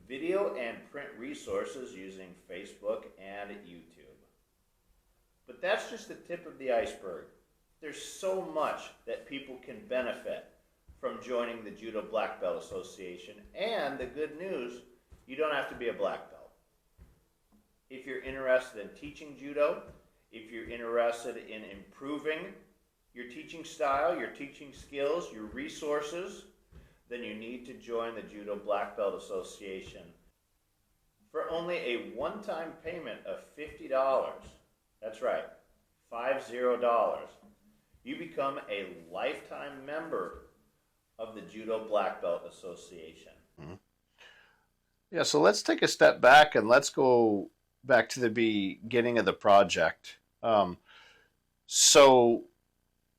A: Video and print resources using Facebook and YouTube. But that's just the tip of the iceberg. There's so much that people can benefit from joining the Judo Black Belt Association, and the good news, you don't have to be a black belt. If you're interested in teaching judo, if you're interested in improving your teaching style, your teaching skills, your resources, then you need to join the Judo Black Belt Association. For only a one-time payment of $50, that's right, $50, you become a lifetime member of the Judo Black Belt Association.
B: Mm-hmm. Yeah, so let's take a step back and let's go back to the beginning of the project. So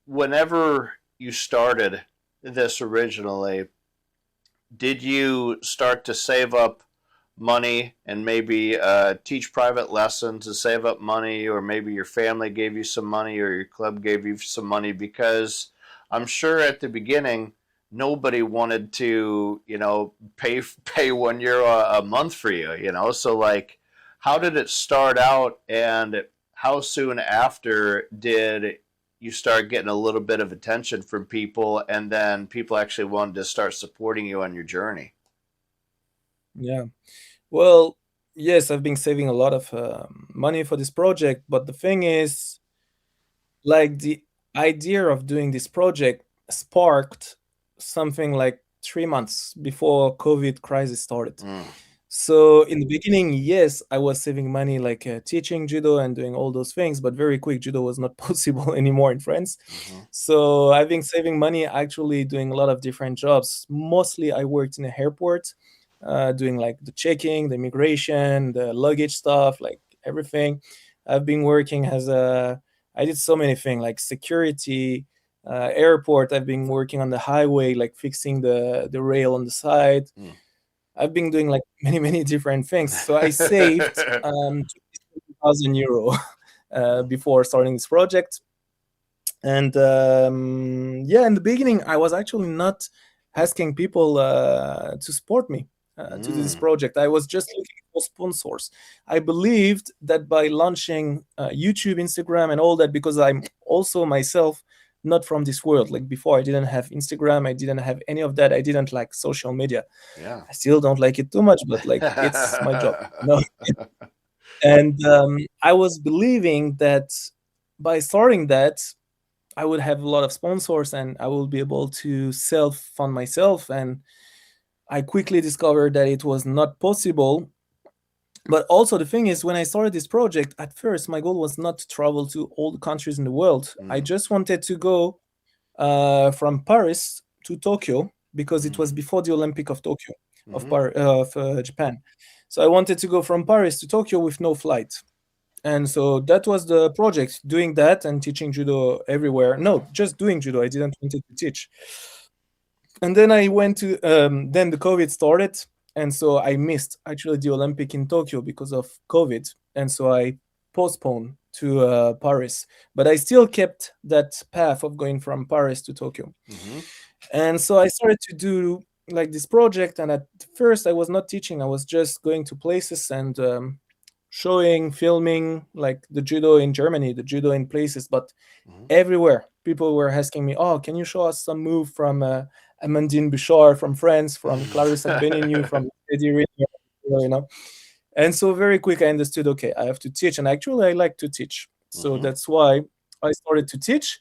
B: whenever you started this originally, did you start to save up money and maybe teach private lessons to save up money, or maybe your family gave you some money or your club gave you some money? Because I'm sure at the beginning, nobody wanted to, pay €1 a month for you, So like, how did it start out, and how soon after did you start getting a little bit of attention from people, and then people actually wanted to start supporting you on your journey?
C: Yeah. Well, yes, I've been saving a lot of money for this project, but the thing is, like, the idea of doing this project sparked something like 3 months before COVID crisis started. So in the beginning, yes, I was saving money, like teaching judo and doing all those things, but very quick, judo was not possible anymore in France.
B: Mm-hmm.
C: So I've been saving money actually doing a lot of different jobs. Mostly I worked in a airport, doing like the checking, the immigration, the luggage stuff, like everything. I've been working I did so many things like security, airport. I've been working on the highway, like fixing the rail on the side. I've been doing like many different things. So I saved 20,000 euro before starting this project. And in the beginning, I was actually not asking people to support me to do this project. I was just looking for sponsors. I believed that by launching YouTube, Instagram, and all that, because I'm also myself not from this world. Like before, I didn't have Instagram, I didn't have any of that. I didn't like social media.
B: Yeah.
C: I still don't like it too much, but like it's my job. No. And I was believing that by starting that, I would have a lot of sponsors and I will be able to self-fund myself. And I quickly discovered that it was not possible. But also the thing is, when I started this project, at first, my goal was not to travel to all the countries in the world. I just wanted to go from Paris to Tokyo, because it was before the Olympic of Tokyo, of Japan. So I wanted to go from Paris to Tokyo with no flight. And so that was the project, doing that and teaching judo everywhere. No, just doing judo. I didn't want to teach. And then I went to, then the COVID started. And so I missed actually the Olympic in Tokyo because of COVID. And so I postponed to Paris. But I still kept that path of going from Paris to Tokyo. And so I started to do like this project. And at first I was not teaching. I was just going to places and showing, filming like the judo in Germany, the judo in places. But everywhere people were asking me, oh, can you show us some move from Amandine Bouchard from France, from Clarissa Benignou, from Eddie Riner, And so very quick, I understood, okay, I have to teach. And actually, I like to teach. So that's why I started to teach.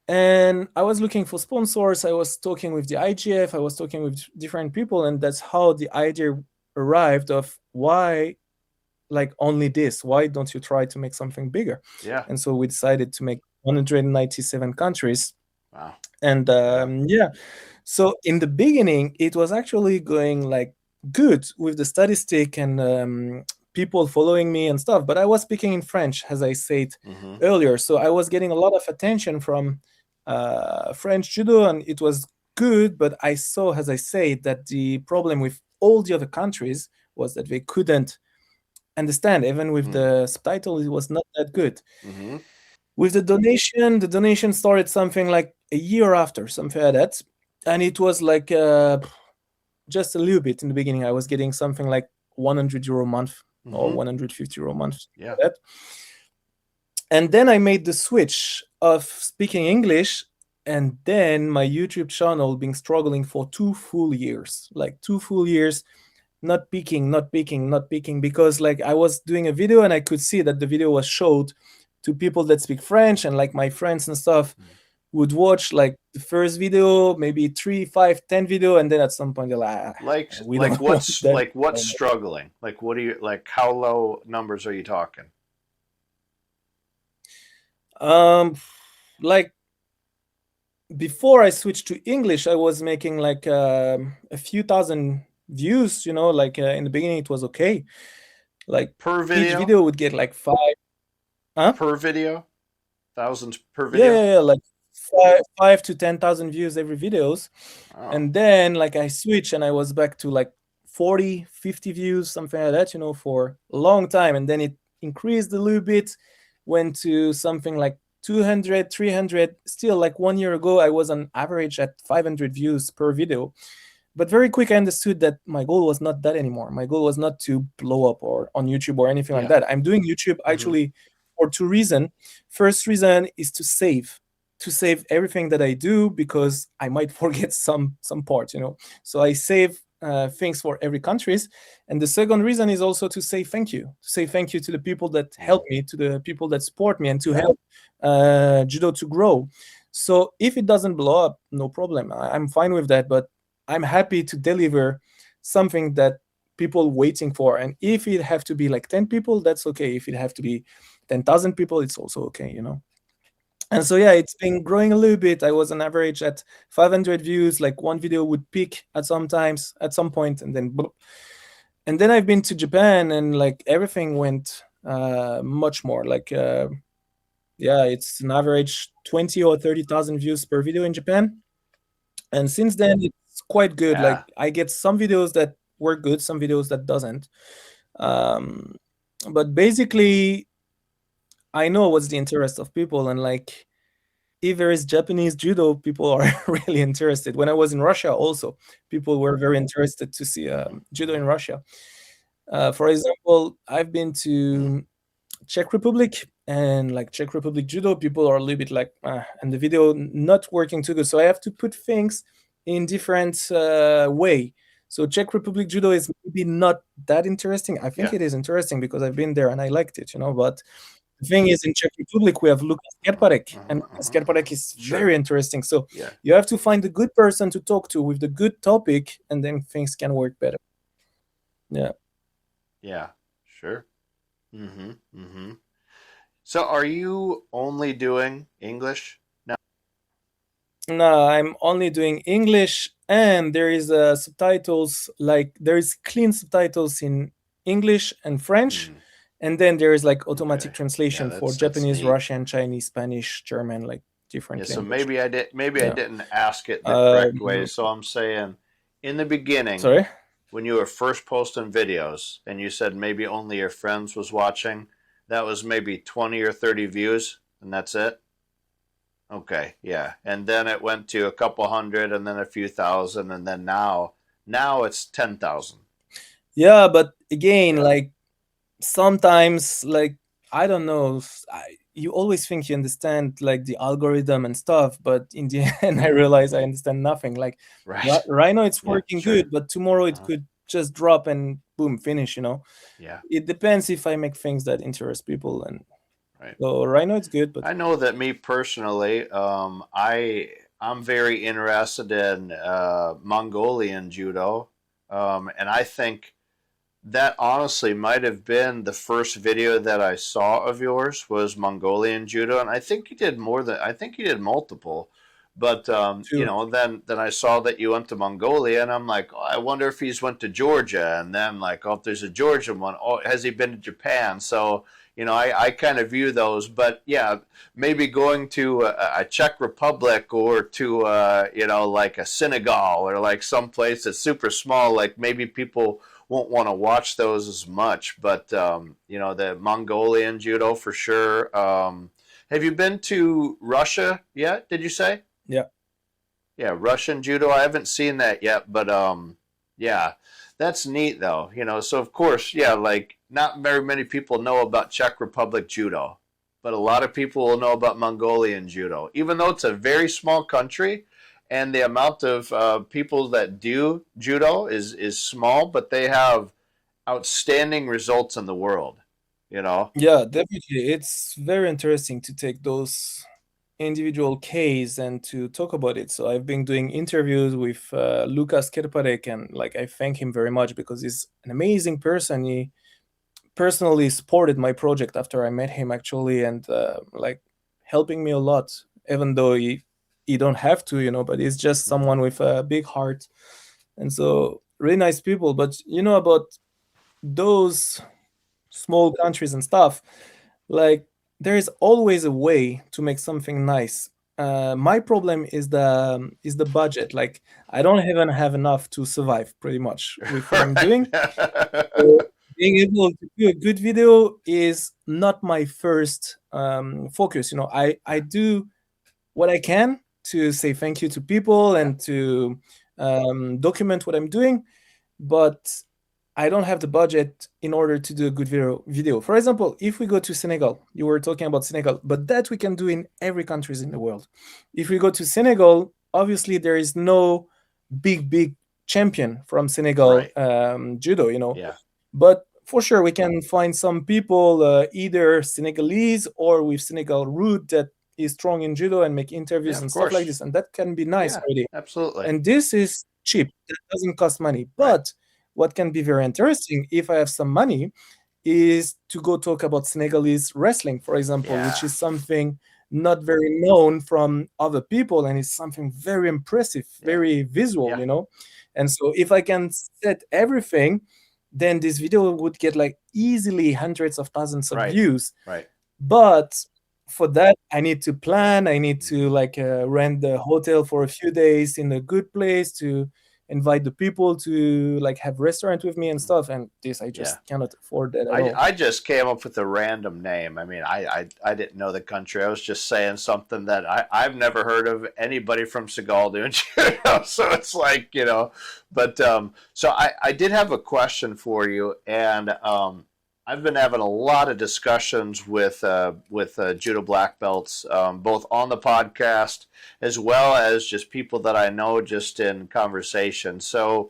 C: And I was looking for sponsors. I was talking with the IGF. I was talking with different people, and that's how the idea arrived of why like only this. Why don't you try to make something bigger?
B: Yeah.
C: And so we decided to make 197 countries.
B: Wow.
C: And yeah. So in the beginning, it was actually going like good with the statistic and people following me and stuff. But I was speaking in French, as I said
B: Mm-hmm.
C: earlier. So I was getting a lot of attention from French judo, and it was good. But I saw, as I said, that the problem with all the other countries was that they couldn't understand. Even with the subtitle, it was not that good.
B: Mm-hmm.
C: With the donation started something like a year after, something like that. And it was like just a little bit in the beginning. I was getting something like €100 a month or €150 a month.
B: Yeah.
C: Like that. And then I made the switch of speaking English, and then my YouTube channel being struggling for 2 full years, like 2 full years, not peaking, because like I was doing a video and I could see that the video was showed to people that speak French, and like my friends and stuff would watch like the first video, maybe 3, 5, 10 video, and then at some point they're like, we don't
B: what's
C: want that.
B: like what's struggling? Like what do you like? How low numbers are you talking?
C: Like before I switched to English, I was making like a few thousand views. Like in the beginning it was okay. Like
B: Per video?
C: each video would get like 5.
B: Per video? Thousands per video?
C: Yeah, like 5 to 10,000 views every videos.
B: Oh.
C: And then like I switched and I was back to like 40, 50 views, something like that, for a long time. And then it increased a little bit, went to something like 200, 300. Still, like 1 year ago, I was on average at 500 views per video. But very quick, I understood that my goal was not that anymore. My goal was not to blow up or on YouTube or anything like that. I'm doing YouTube actually for 2 reasons. First reason is to save everything that I do, because I might forget some parts, So I save things for every countries. And the second reason is also to say thank you. To say thank you to the people that help me, to the people that support me, and to help judo to grow. So if it doesn't blow up, no problem. I'm fine with that. But I'm happy to deliver something that people waiting for. And if it have to be like 10 people, that's okay. If it have to be 10,000 people, it's also okay, And so yeah, it's been growing a little bit. I was on average at 500 views. Like one video would peak at some point, and then I've been to Japan, and like everything went much more. Like it's an average 20 or 30,000 views per video in Japan. And since then, it's quite good.
B: Yeah.
C: Like I get some videos that work good, some videos that doesn't. But basically, I know what's the interest of people, and like if there is Japanese judo, people are really interested. When I was in Russia, also people were very interested to see judo in Russia. For example, I've been to Czech Republic, and like Czech Republic judo, people are a little bit like, and the video not working too good. So I have to put things in different way. So Czech Republic judo is maybe not that interesting. I think it is interesting because I've been there and I liked it, But the thing is, in Czech Republic, we have Lukas Kerparek, and Lukas Kerparek is very interesting. So you have to find a good person to talk to with the good topic, and then things can work better. Yeah.
B: Yeah, sure. So are you only doing English now?
C: No, I'm only doing English, and there is subtitles, like there is clean subtitles in English and French. And then there is like automatic translation for Japanese, Russian, Chinese, Spanish, German, like different languages.
B: So maybe I didn't ask it the correct way. So I'm saying, in the beginning, when you were first posting videos and you said maybe only your friends was watching, that was maybe 20 or 30 views, and that's it? Okay, yeah. And then it went to a couple hundred, and then a few thousand, and then now it's 10,000.
C: Yeah, but again, like sometimes, like I don't know, you always think you understand like the algorithm and stuff, but in the end I realize I understand nothing. Like right now it's working good, but tomorrow it could just drop and boom, finish.
B: Yeah,
C: it depends if I make things that interest people, and
B: Right.
C: So right now it's good, but
B: I know that me personally, I'm very interested in Mongolian judo, and I think that honestly might have been the first video that I saw of yours was Mongolian judo, and I think you did more than I think you did multiple. But
C: too.
B: then I saw that you went to Mongolia, and I'm like, oh, I wonder if he's went to Georgia, and then like, oh, if there's a Georgian one, oh, has he been to Japan? So I kind of view those, but yeah, maybe going to a Czech Republic or to like a Senegal or like someplace that's super small, like maybe people won't want to watch those as much. But the Mongolian judo for sure. Have you been to Russia yet? Did you say?
C: Yeah.
B: Yeah, Russian judo. I haven't seen that yet, but yeah, that's neat though. So of course, yeah, like not very many people know about Czech Republic judo, but a lot of people will know about Mongolian judo, even though it's a very small country, and the amount of people that do judo is small, but they have outstanding results in the world. You know.
C: Yeah, definitely. It's very interesting to take those individual case and to talk about it. So I've been doing interviews with Lukas Kerparek, and like I thank him very much because he's an amazing person. He personally supported my project after I met him actually, and like helping me a lot, even though he don't have to, but he's just someone with a big heart, and so really nice people. But about those small countries and stuff, like there is always a way to make something nice. My problem is the budget. Like I don't even have enough to survive pretty much with what I'm doing. So being able to do a good video is not my first focus. I do what I can to say thank you to people and to document what I'm doing, but I don't have the budget in order to do a good video. For example, if we go to Senegal, you were talking about Senegal, but that we can do in every countries in the world. If we go to Senegal, obviously there is no big champion from Senegal
B: Right.
C: judo,
B: Yeah.
C: but for sure we can find some people either Senegalese or with Senegal root that is strong in judo and make
B: Yeah.
C: interviews
B: Of
C: and stuff like
B: course.
C: this, and that can be nice
B: Yeah.
C: already.
B: Absolutely.
C: And this is cheap. That doesn't cost money.
B: Right.
C: But what can be very interesting if I have some money is to go talk about Senegalese wrestling, for example, which
B: Yeah.
C: is something not very known from other people, and it's something very impressive,
B: Yeah.
C: very visual,
B: Yeah.
C: And so if I can set everything, then this video would get like easily hundreds of thousands of
B: Right.
C: views.
B: Right.
C: But for that, I need to plan. I need to like rent the hotel for a few days in a good place, to invite the people to like have restaurant with me and stuff. And this, I just
B: Yeah.
C: cannot afford that at all.
B: I just came up with a random name. I mean, I didn't know the country. I was just saying something that I've never heard of anybody from Senegal doing judo. So it's like, but so I did have a question for you, and I've been having a lot of discussions with judo black belts, both on the podcast as well as just people that I know just in conversation. So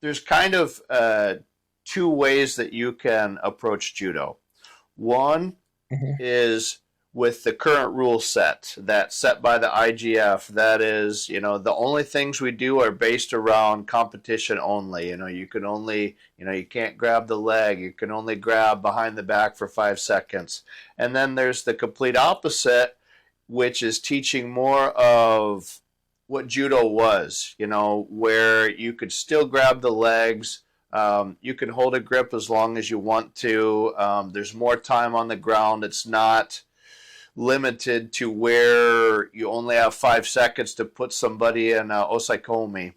B: there's kind of two ways that you can approach judo. One is with the current rule set that's set by the IGF. That is, the only things we do are based around competition only. You can only, you can't grab the leg. You can only grab behind the back for 5 seconds. And then there's the complete opposite, which is teaching more of what judo was, where you could still grab the legs. You can hold a grip as long as you want to. There's more time on the ground. It's not limited to where you only have 5 seconds to put somebody in osaikomi.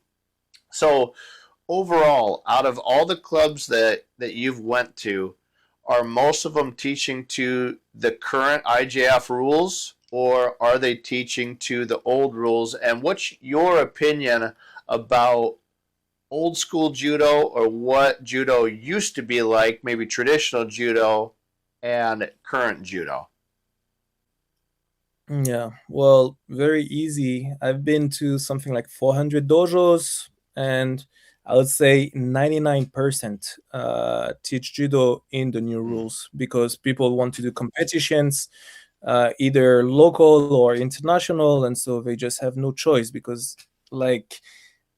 B: So overall, out of all the clubs that you've went to, are most of them teaching to the current IJF rules, or are they teaching to the old rules? And what's your opinion about old school judo, or what judo used to be like, maybe traditional judo and current judo?
C: Yeah, well, very easy. I've been to something like 400 dojos, and I would say 99% teach judo in the new
B: Mm.
C: rules because people want to do competitions, either local or international, and so they just have no choice because like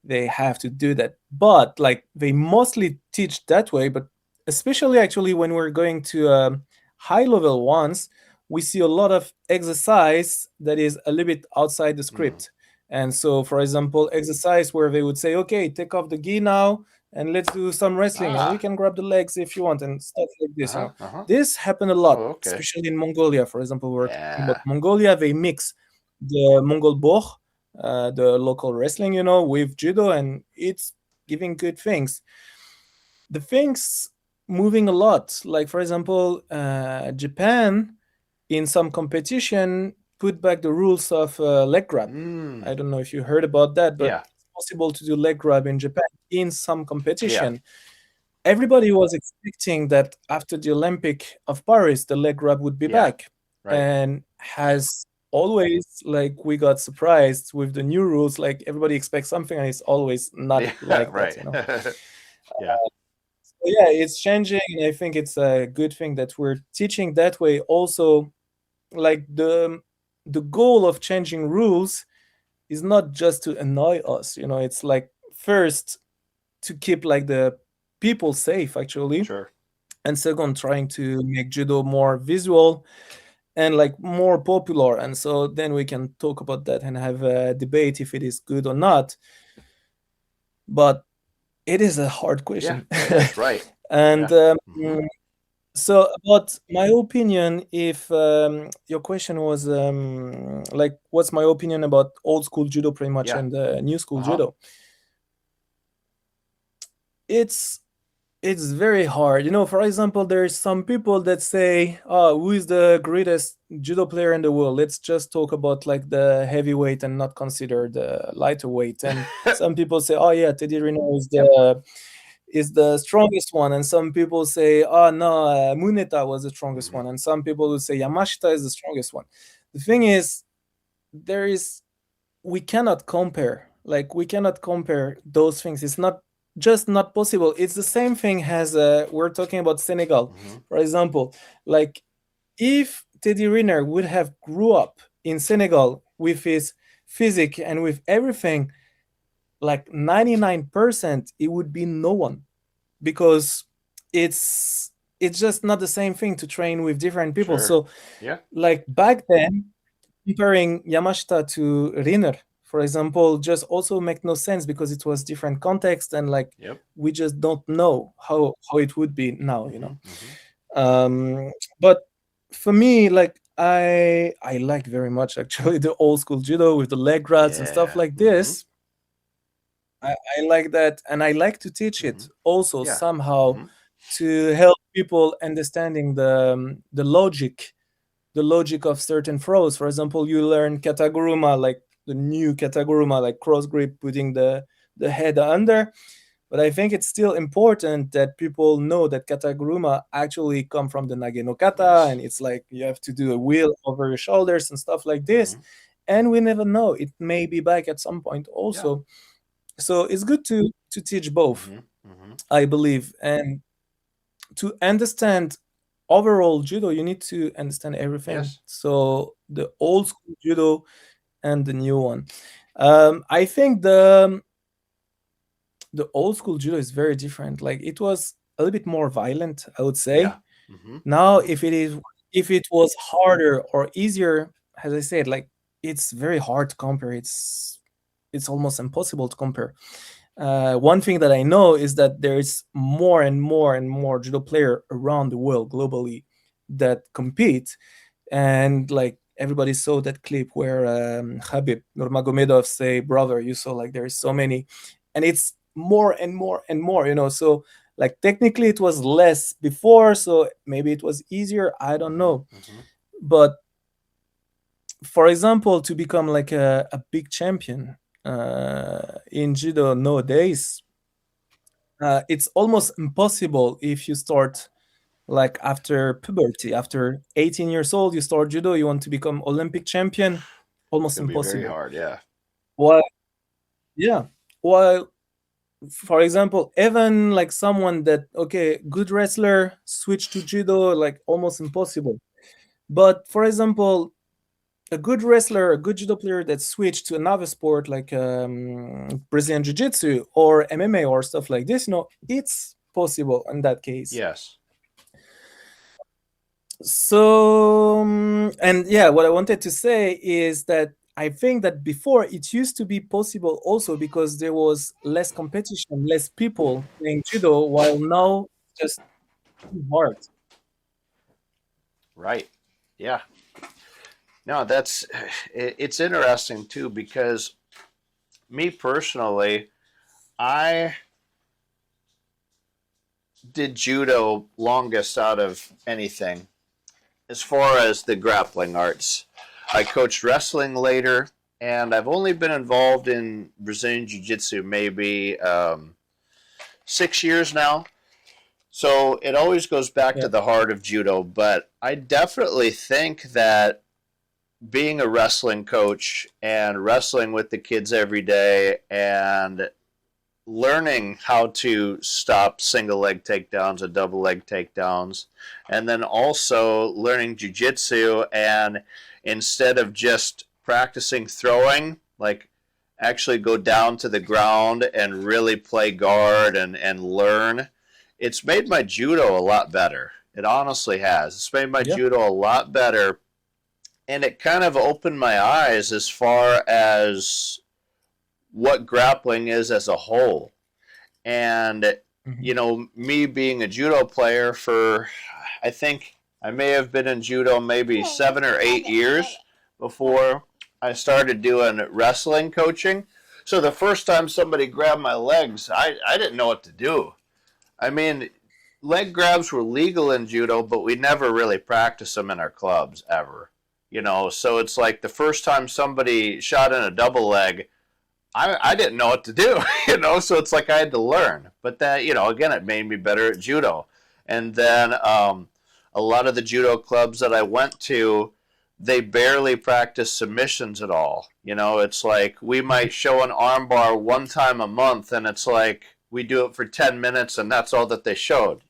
C: they have to do that. But like they mostly teach that way, but especially actually when we're going to high level ones, we see a lot of exercise that is a little bit outside the
B: Mm.
C: script. And so, for example, exercise where they would say, okay, take off the gi now and let's do some wrestling and we
B: Ah.
C: can grab the legs if you want and stuff like this, you
B: Uh-huh.
C: know.
B: Uh-huh.
C: This happened a lot,
B: Oh, okay.
C: especially in Mongolia. For example, we're talking about
B: Yeah.
C: Mongolia, they mix the Mongol Boch, the local wrestling, you know, with judo, and it's giving good things. The things moving a lot. Like for example, Japan in some competition put back the rules of leg grab.
B: Mm.
C: I don't know if you heard about that, but
B: Yeah.
C: it's possible to do leg grab in Japan in some
B: Yeah.
C: competition. Everybody was expecting that after the Olympic of Paris, the leg grab would be
B: Yeah.
C: back,
B: Right.
C: and has always like we got surprised with the new rules. Like everybody expects something, and it's always not
B: Yeah.
C: like that,
B: Right.
C: you know.
B: Yeah.
C: So yeah, it's changing, and I think it's a good thing that we're teaching that way. Also, like the goal of changing rules is not just to annoy us, you know. It's like first to keep like the people safe actually,
B: Sure.
C: and second trying to make judo more visual and like more popular, and so then we can talk about that and have a debate if it is good or not, but it is a hard
B: Yeah,
C: question.
B: it is. Right.
C: And
B: Yeah. Mm-hmm.
C: so about my opinion, if your question was like what's my opinion about old school judo pretty much
B: Yeah.
C: and new school
B: Uh-huh.
C: judo, it's it's very hard, you know. For example, there's some people that say, oh, who is the greatest judo player in the world? Let's just talk about like the heavyweight and not consider the lighter weight. And some people say, oh yeah, Teddy Riner
B: Yep.
C: is the strongest one, and some people say, oh no, Muneta was the strongest
B: Mm-hmm.
C: one, and some people will say Yamashita is the strongest one. The thing is, there is we cannot compare, like we cannot compare those things. It's not just not possible. It's the same thing as we're talking about Senegal,
B: Mm-hmm.
C: for example. Like if Teddy Riner would have grew up in Senegal with his physique and with everything, like 99% it would be no one, because it's it's just not the same thing to train with different people.
B: Sure.
C: So
B: Yeah.
C: like back then, comparing Yamashita to Riner, for example, just also make no sense because it was different context, and like
B: Yep.
C: we just don't know how it would be now, you
B: Mm-hmm.
C: know.
B: Mm-hmm.
C: But for me, like I like very much actually the old school judo with the leg grabs and stuff
B: Yeah.
C: like
B: Mm-hmm.
C: this. I like that, and I like to teach
B: Mm-hmm.
C: it also
B: Yeah.
C: somehow
B: Mm-hmm.
C: to help people understanding the logic of certain throws. For example, you learn kataguruma, like the new kataguruma, like cross grip, putting the head under. But I think it's still important that people know that kataguruma actually come from the nage no kata,
B: Yes.
C: and it's like you have to do a wheel over your shoulders and stuff like this.
B: Mm-hmm.
C: And we never know; it may be back at some point
B: Yeah.
C: also. So it's good to teach both,
B: Mm-hmm. Mm-hmm.
C: I believe, and to understand overall judo, you need to understand everything.
B: Yes.
C: So the old school judo and the new one. I think the old school judo is very different. Like it was a little bit more violent, I would
B: Yeah.
C: say.
B: Mm-hmm.
C: Now,
B: Mm-hmm.
C: if it was harder or easier, as I said, like it's very hard to compare. It's almost impossible to compare. One thing that I know is that there is more and more and more judo player around the world globally that compete, and like everybody saw that clip where Khabib Nurmagomedov say, "Brother, you saw like there is so many," and it's more and more and more, you know. So like technically it was less before, so maybe it was easier. I don't
B: Mm-hmm.
C: know,
B: Mm-hmm.
C: but for example, to become like a big champion in judo nowadays, it's almost impossible if you start like after puberty, after 18 years old, you start judo, you want to become Olympic champion,
B: It's
C: almost
B: gonna be very
C: impossible.
B: hard. Yeah.
C: While, yeah, while for example, even like someone that, okay, good wrestler switch to judo, like almost impossible. But for example, a good wrestler, a good judo player that switched to another sport like Brazilian jiu-jitsu or MMA or stuff like this, it's possible in that case.
B: Yes.
C: So, and yeah, what I wanted to say is that I think that before it used to be possible also because there was less competition, less people playing judo, while now it's just too hard.
B: Right. Yeah. No, it's interesting too because me personally, I did judo longest out of anything as far as the grappling arts. I coached wrestling later, and I've only been involved in Brazilian Jiu-Jitsu maybe 6 years now. So it always goes back
C: Yeah.
B: to the heart of judo, but I definitely think that being a wrestling coach and wrestling with the kids every day and learning how to stop single leg takedowns and double leg takedowns, and then also learning jiu-jitsu, and instead of just practicing throwing, like actually go down to the ground and really play guard and learn. It's made my judo a lot better. It honestly has. It's made my
C: Yeah.
B: judo a lot better, and it kind of opened my eyes as far as what grappling is as a whole. And,
C: Mhm.
B: me being a judo player for, I think I may have been in judo maybe 7 or 8 years before I started doing wrestling coaching. So the first time somebody grabbed my legs, I didn't know what to do. I mean, leg grabs were legal in judo, but we never really practiced them in our clubs ever. So it's like the first time somebody shot in a double leg, I didn't know what to do, so it's like I had to learn. But that, again, it made me better at judo. And then a lot of the judo clubs that I went to, they barely practice submissions at all. It's like we might show an armbar one time a month, and it's like we do it for 10 minutes, and that's all that they showed.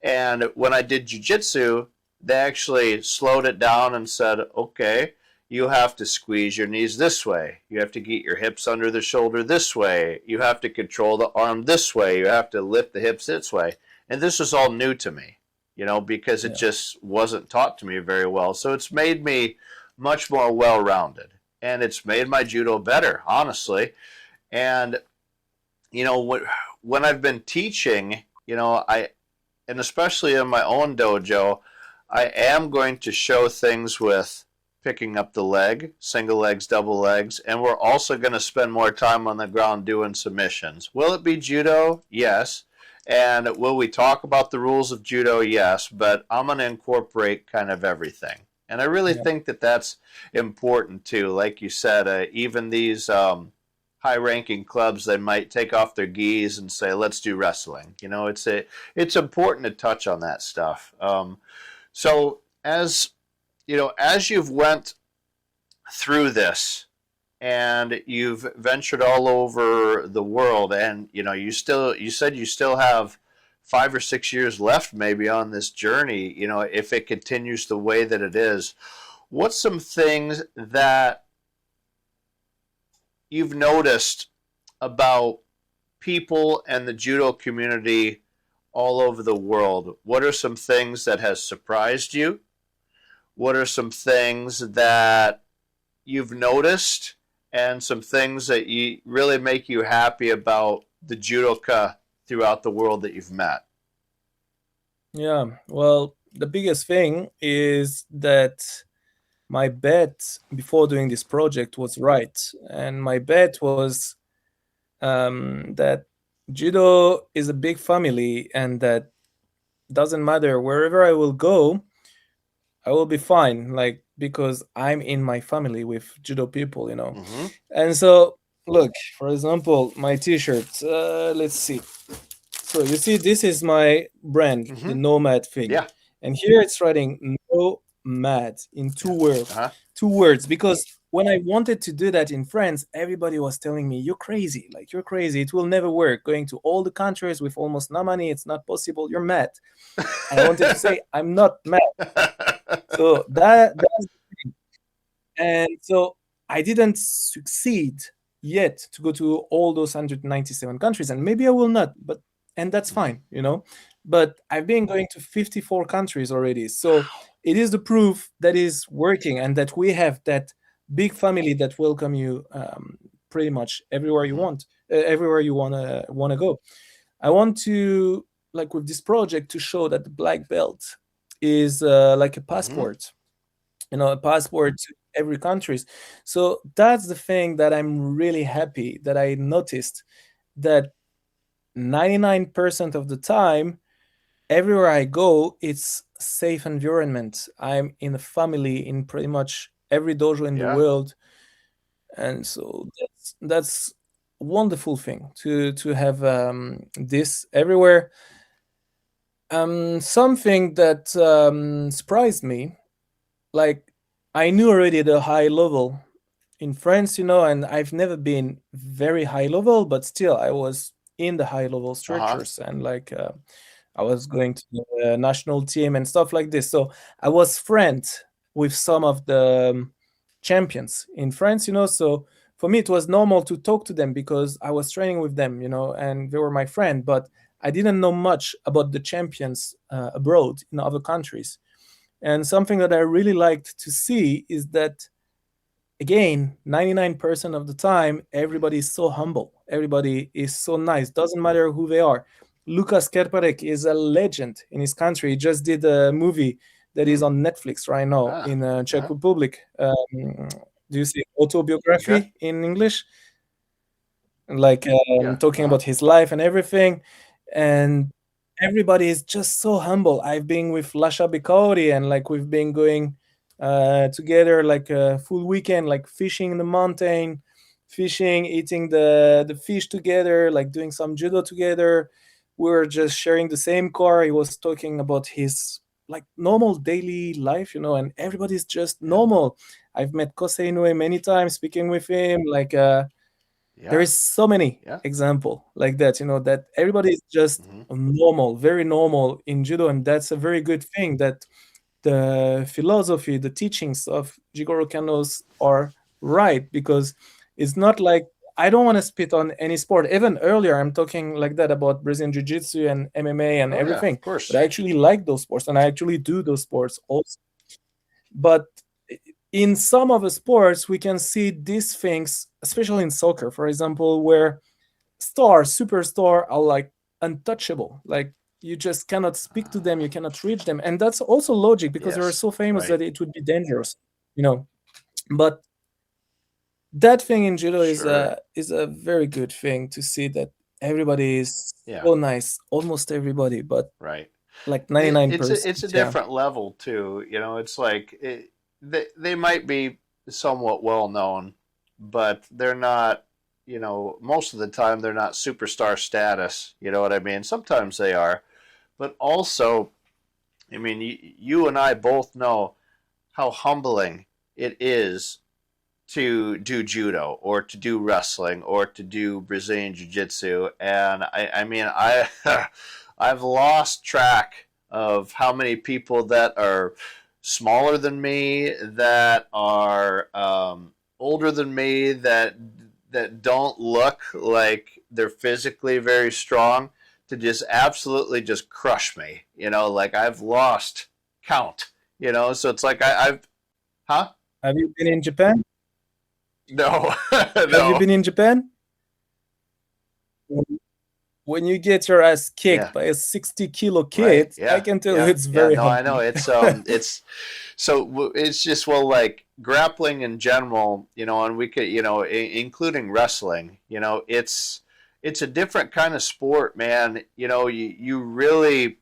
B: And when I did jiu-jitsu, they actually slowed it down and said, okay, you have to squeeze your knees this way. You have to get your hips under the shoulder this way. You have to control the arm this way. You have to lift the hips this way. And this is all new to me, because it
C: Yeah.
B: just wasn't taught to me very well. So it's made me much more well-rounded. And it's made my judo better, honestly. And, when I've been teaching, and especially in my own dojo, I am going to show things with picking up the leg, single legs, double legs, and we're also going to spend more time on the ground doing submissions. Will it be judo? Yes. And will we talk about the rules of judo? Yes. But I'm going to incorporate kind of everything. And I really
C: Yeah.
B: think that that's important too. Like you said, even these high-ranking clubs, they might take off their gis and say, "Let's do wrestling." It's important to touch on that stuff. So as you've went through this and you've ventured all over the world, and you said you still have 5 or 6 years left maybe on this journey, if it continues the way that it is, what's some things that you've noticed about people and the judo community all over the world? What are some things that has surprised you? What are some things that you've noticed, and some things that you really make you happy about the judoka throughout the world that you've met?
C: Yeah. Well, the biggest thing is that my bet before doing this project was right. And my bet was that judo is a big family and that doesn't matter wherever I will go, I will be fine. Like, because I'm in my family with judo people.
B: Mm-hmm.
C: And so, look, for example, my t shirt. Let's see. So, you see, this is my brand,
B: Mm-hmm.
C: the Nomad thing.
B: Yeah.
C: And here it's writing Nomad in two words.
B: Uh-huh.
C: Two words, because when I wanted to do that in France, everybody was telling me, "You're crazy! Like you're crazy! It will never work. Going to all the countries with almost no money, it's not possible. You're mad." And I wanted to say, "I'm not mad." So that's the thing. And so I didn't succeed yet to go to all those 197 countries, and maybe I will not. But and that's fine, you know. But I've been going to 54 countries already, so it is the proof that is working, and that we have that big family that welcome you pretty much everywhere you
B: Mhm.
C: want, everywhere you wanna go. I want to, like with this project, to show that the black belt is like a
B: Mhm.
C: passport, you know, a passport to every country. So that's the thing that I'm really happy that I noticed, that 99% of the time, everywhere I go, it's safe environment. I'm in a family in pretty much every dojo in the
B: Yeah.
C: world, and so that's a wonderful thing to have this everywhere. Something that surprised me, like I knew already the high level in France, you know, and I've never been very high level, but still I was in the high level
B: Uh-huh.
C: structures, and like I was going to the national team and stuff like this. So I was friends with some of the champions in France, you know. So for me, it was normal to talk to them because I was training with them, you know, and they were my friend. But I didn't know much about the champions abroad in other countries. And something that I really liked to see is that, again, 99% of the time, everybody is so humble. Everybody is so nice. Doesn't matter who they are. Lucas Kerparek is a legend in his country. He just did a movie that is
B: Hmm.
C: on Netflix right now
B: Ah.
C: in Czech
B: Uh-huh.
C: Republic. Do you see
B: Okay.
C: autobiography in English? Like
B: Yeah.
C: talking
B: Uh-huh.
C: about his life and everything. And everybody is just so humble. I've been with Lasha Bikaori, and like we've been going together like a full weekend, like fishing in the mountain, fishing, eating the fish together, like doing some judo together. We were just sharing the same car. He was talking about his like normal daily life, you know, and everybody's just
B: Yeah.
C: normal. I've met Kosei Inoue many times, speaking with him, like there
B: Yeah.
C: is so many
B: Yeah.
C: example like that, you know, that everybody is just
B: Mhm.
C: normal, very normal in judo, and that's a very good thing, that the philosophy, the teachings of Jigoro Kano's are right, because it's not like, I don't want to spit on any sport. Even earlier I'm talking like that about Brazilian Jiu-Jitsu and MMA and
B: Oh yeah,
C: everything,
B: of
C: but I
B: course.
C: actually like those sports and I actually do those sports also. But in some of the sports we can see these things, especially in soccer, for example, where superstar are like untouchable. Like you just cannot speak to them, you cannot reach them, and that's also logic because they are
B: Yes.
C: so famous
B: Right.
C: that it would be dangerous, you know. But that thing in judo
B: Sure.
C: is a very good thing to see, that everybody is
B: Yeah.
C: so nice, almost everybody, but
B: Right.
C: like
B: It's
C: 99%.
B: a
C: Yeah.
B: different level too. You know, it's like they might be somewhat well known, but they're not. You know, most of the time they're not superstar status. You know what I mean? Sometimes they are, but also, I mean, you and I both know how humbling it is to do judo or to do wrestling or to do Brazilian jiu-jitsu. And I mean, I've lost track of how many people that are smaller than me, that are older than me, that don't look like they're physically very strong, to just absolutely just crush me. You know, like I've lost count. You know, so it's like I've, huh?
C: Have you been in Japan?
B: No,
C: Have you
B: no.
C: been in Japan? When you get your ass kicked
B: Yeah,
C: by a 60-kilo
B: right.
C: kid, I
B: Yeah,
C: can tell you
B: yeah,
C: it's
B: yeah.
C: very
B: No, I know.
C: humbling.
B: It's so it's just, well, like grappling in general, you know, and we could, you know, including wrestling, you know, it's a different kind of sport, man. You know, you really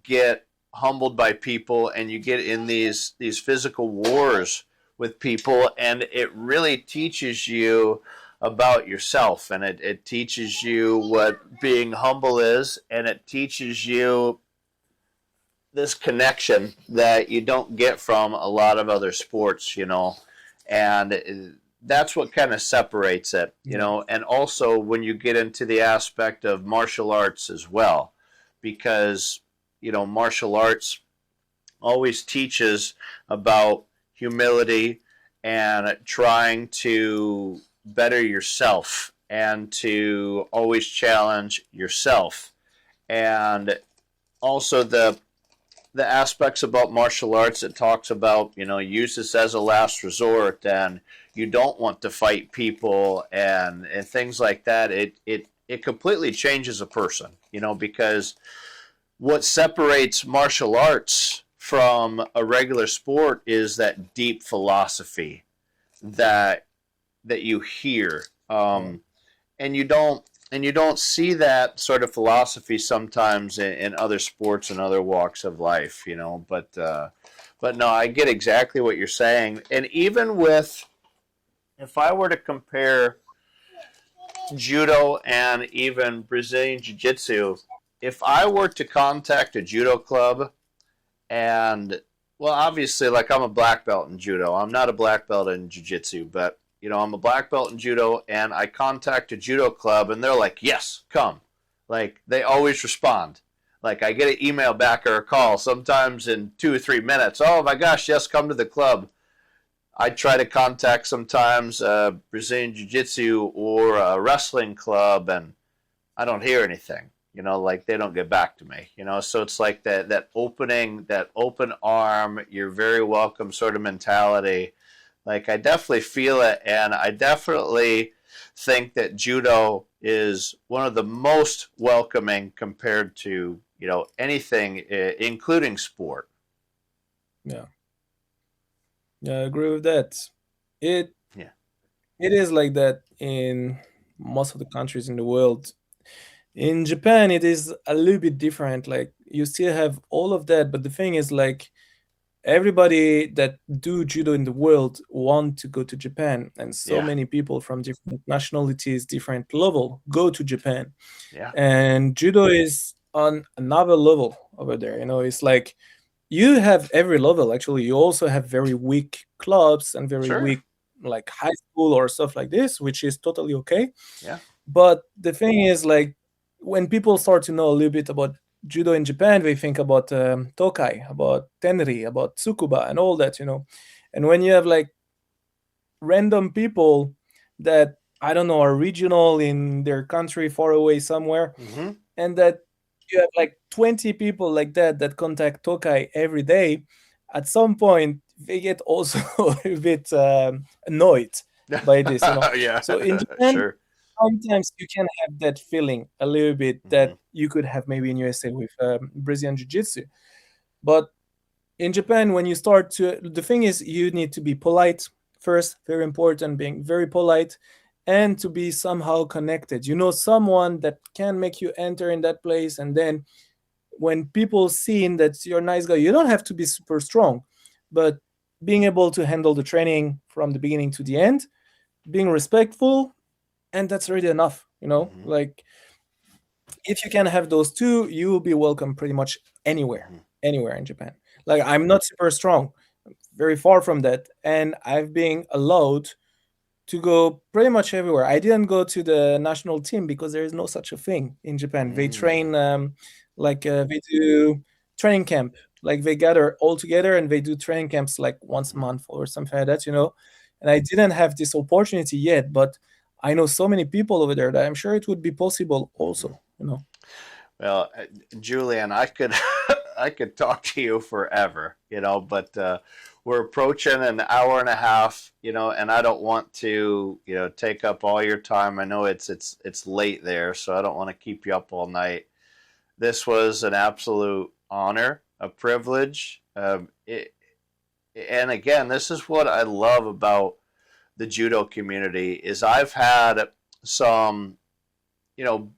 B: get humbled by people, and you get in these physical wars with people, and it really teaches you about yourself, and it teaches you what being humble is, and it teaches you this connection that you don't get from a lot of other sports, you know. And that's what kind of separates it, you know. And also when you get into the aspect of martial arts as well, because, you know, martial arts always teaches about humility and trying to better yourself and to always challenge yourself. And also the aspects about martial arts, it talks about, you know, use this as a last resort, and you don't want to fight people and things like that. It completely changes a person, you know, because what separates martial arts from a regular sport is that deep philosophy that you hear, and you don't see that sort of philosophy sometimes in other sports and other walks of life, you know. But no, I get exactly what you're saying. And even with, if I were to compare judo and even Brazilian jiu-jitsu, if I were to contact a judo club, and, well, obviously, like, I'm a black belt in judo. I'm not a black belt in jiu-jitsu, but, you know, I'm a black belt in judo, and I contact a judo club, and they're like, yes, come. Like, they always respond. Like, I get an email back or a call sometimes in 2 or 3 minutes. Oh, my gosh, yes, come to the club. I try to contact sometimes Brazilian Jiu-Jitsu or a wrestling club, and I don't hear anything. You know, like, they don't get back to me, you know. So it's like that opening, that open arm, you're very welcome sort of mentality. Like, I definitely feel it, and I definitely think that judo is one of the most welcoming compared to, you know, anything, including sport.
C: Yeah. Yeah, I agree with that. It
B: Yeah.
C: it is like that in most of the countries in the world. In Japan, it is a little bit different. Like, you still have all of that, but the thing is, like, everybody that do judo in the world want to go to Japan, and so
B: Yeah.
C: many people from different nationalities, different level, go to Japan.
B: Yeah.
C: And judo is on another level over there. You know, it's like you have every level. Actually, you also have very weak clubs and very
B: Sure.
C: weak, like, high school or stuff like this, which is totally okay.
B: Yeah.
C: But the thing is, like, when people start to know a little bit about judo in Japan, they think about Tokai, about Tenri, about Tsukuba, and all that, you know. And when you have, like, random people that, I don't know, are regional in their country far away somewhere,
B: Mm-hmm.
C: and that you have like 20 people like that contact Tokai every day, at some point they get also a bit annoyed by this, you know.
B: Yeah.
C: So in Japan,
B: Sure.
C: sometimes you can have that feeling a little bit that you could have maybe in USA with Brazilian Jiu-Jitsu. But in Japan, when you start to, the thing is, you need to be polite first, very important, being very polite, and to be somehow connected. You know, someone that can make you enter in that place, and then when people seeing that you're a nice guy, you don't have to be super strong, but being able to handle the training from the beginning to the end, being respectful, and that's really enough, you know. Like, if you can have those two, you will be welcome pretty much anywhere in Japan. Like, I'm not super strong, very far from that, and I've been allowed to go pretty much everywhere. I didn't go to the national team because there is no such a thing in Japan. They train they do training camp. Like, they gather all together and they do training camps like once a month or something like that, you know. And I didn't have this opportunity yet, but I know so many people over there that I'm sure it would be possible also, you know.
B: Well, Julien, I could I could talk to you forever, you know, but we're approaching an hour and a half, you know, and I don't want to, you know, take up all your time. I know it's late there, so I don't want to keep you up all night. This was an absolute honor, a privilege. And again, this is what I love about the judo community is I've had some, you know,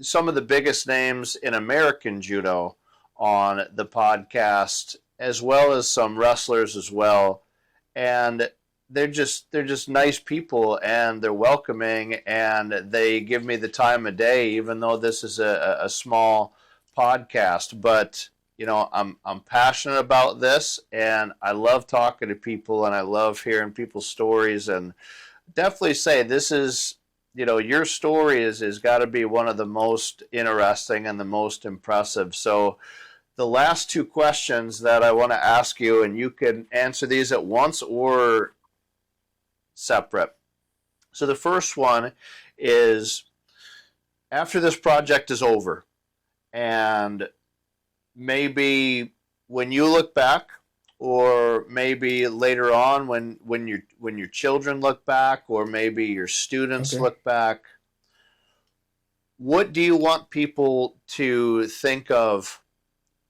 B: some of the biggest names in American judo on the podcast, as well as some wrestlers as well. And they're just nice people, and they're welcoming, and they give me the time of day, even though this is a small podcast. But I'm passionate about this, and I love talking to people, and I love hearing people's stories, and definitely say this is, your story is got to be one of the most interesting and the most impressive. So the last two questions that I want to ask you, and you can answer these at once or separate. So the first one is, after this project is over, and maybe when you look back, or maybe later on when your children look back, or maybe your students look back, what do you want people to think of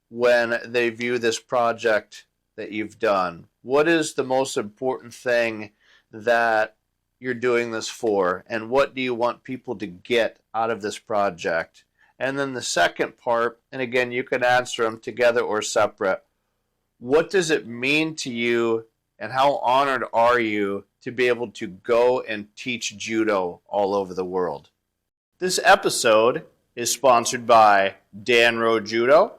B: when they view this project that you've done? What is the most important thing that you're doing this for, and what do you want people to get out of this project? And then the second part, and again, you can answer them together or separate, what does it mean to you, and how honored are you to be able to go and teach judo all over the world? This episode is sponsored by Danro Judo.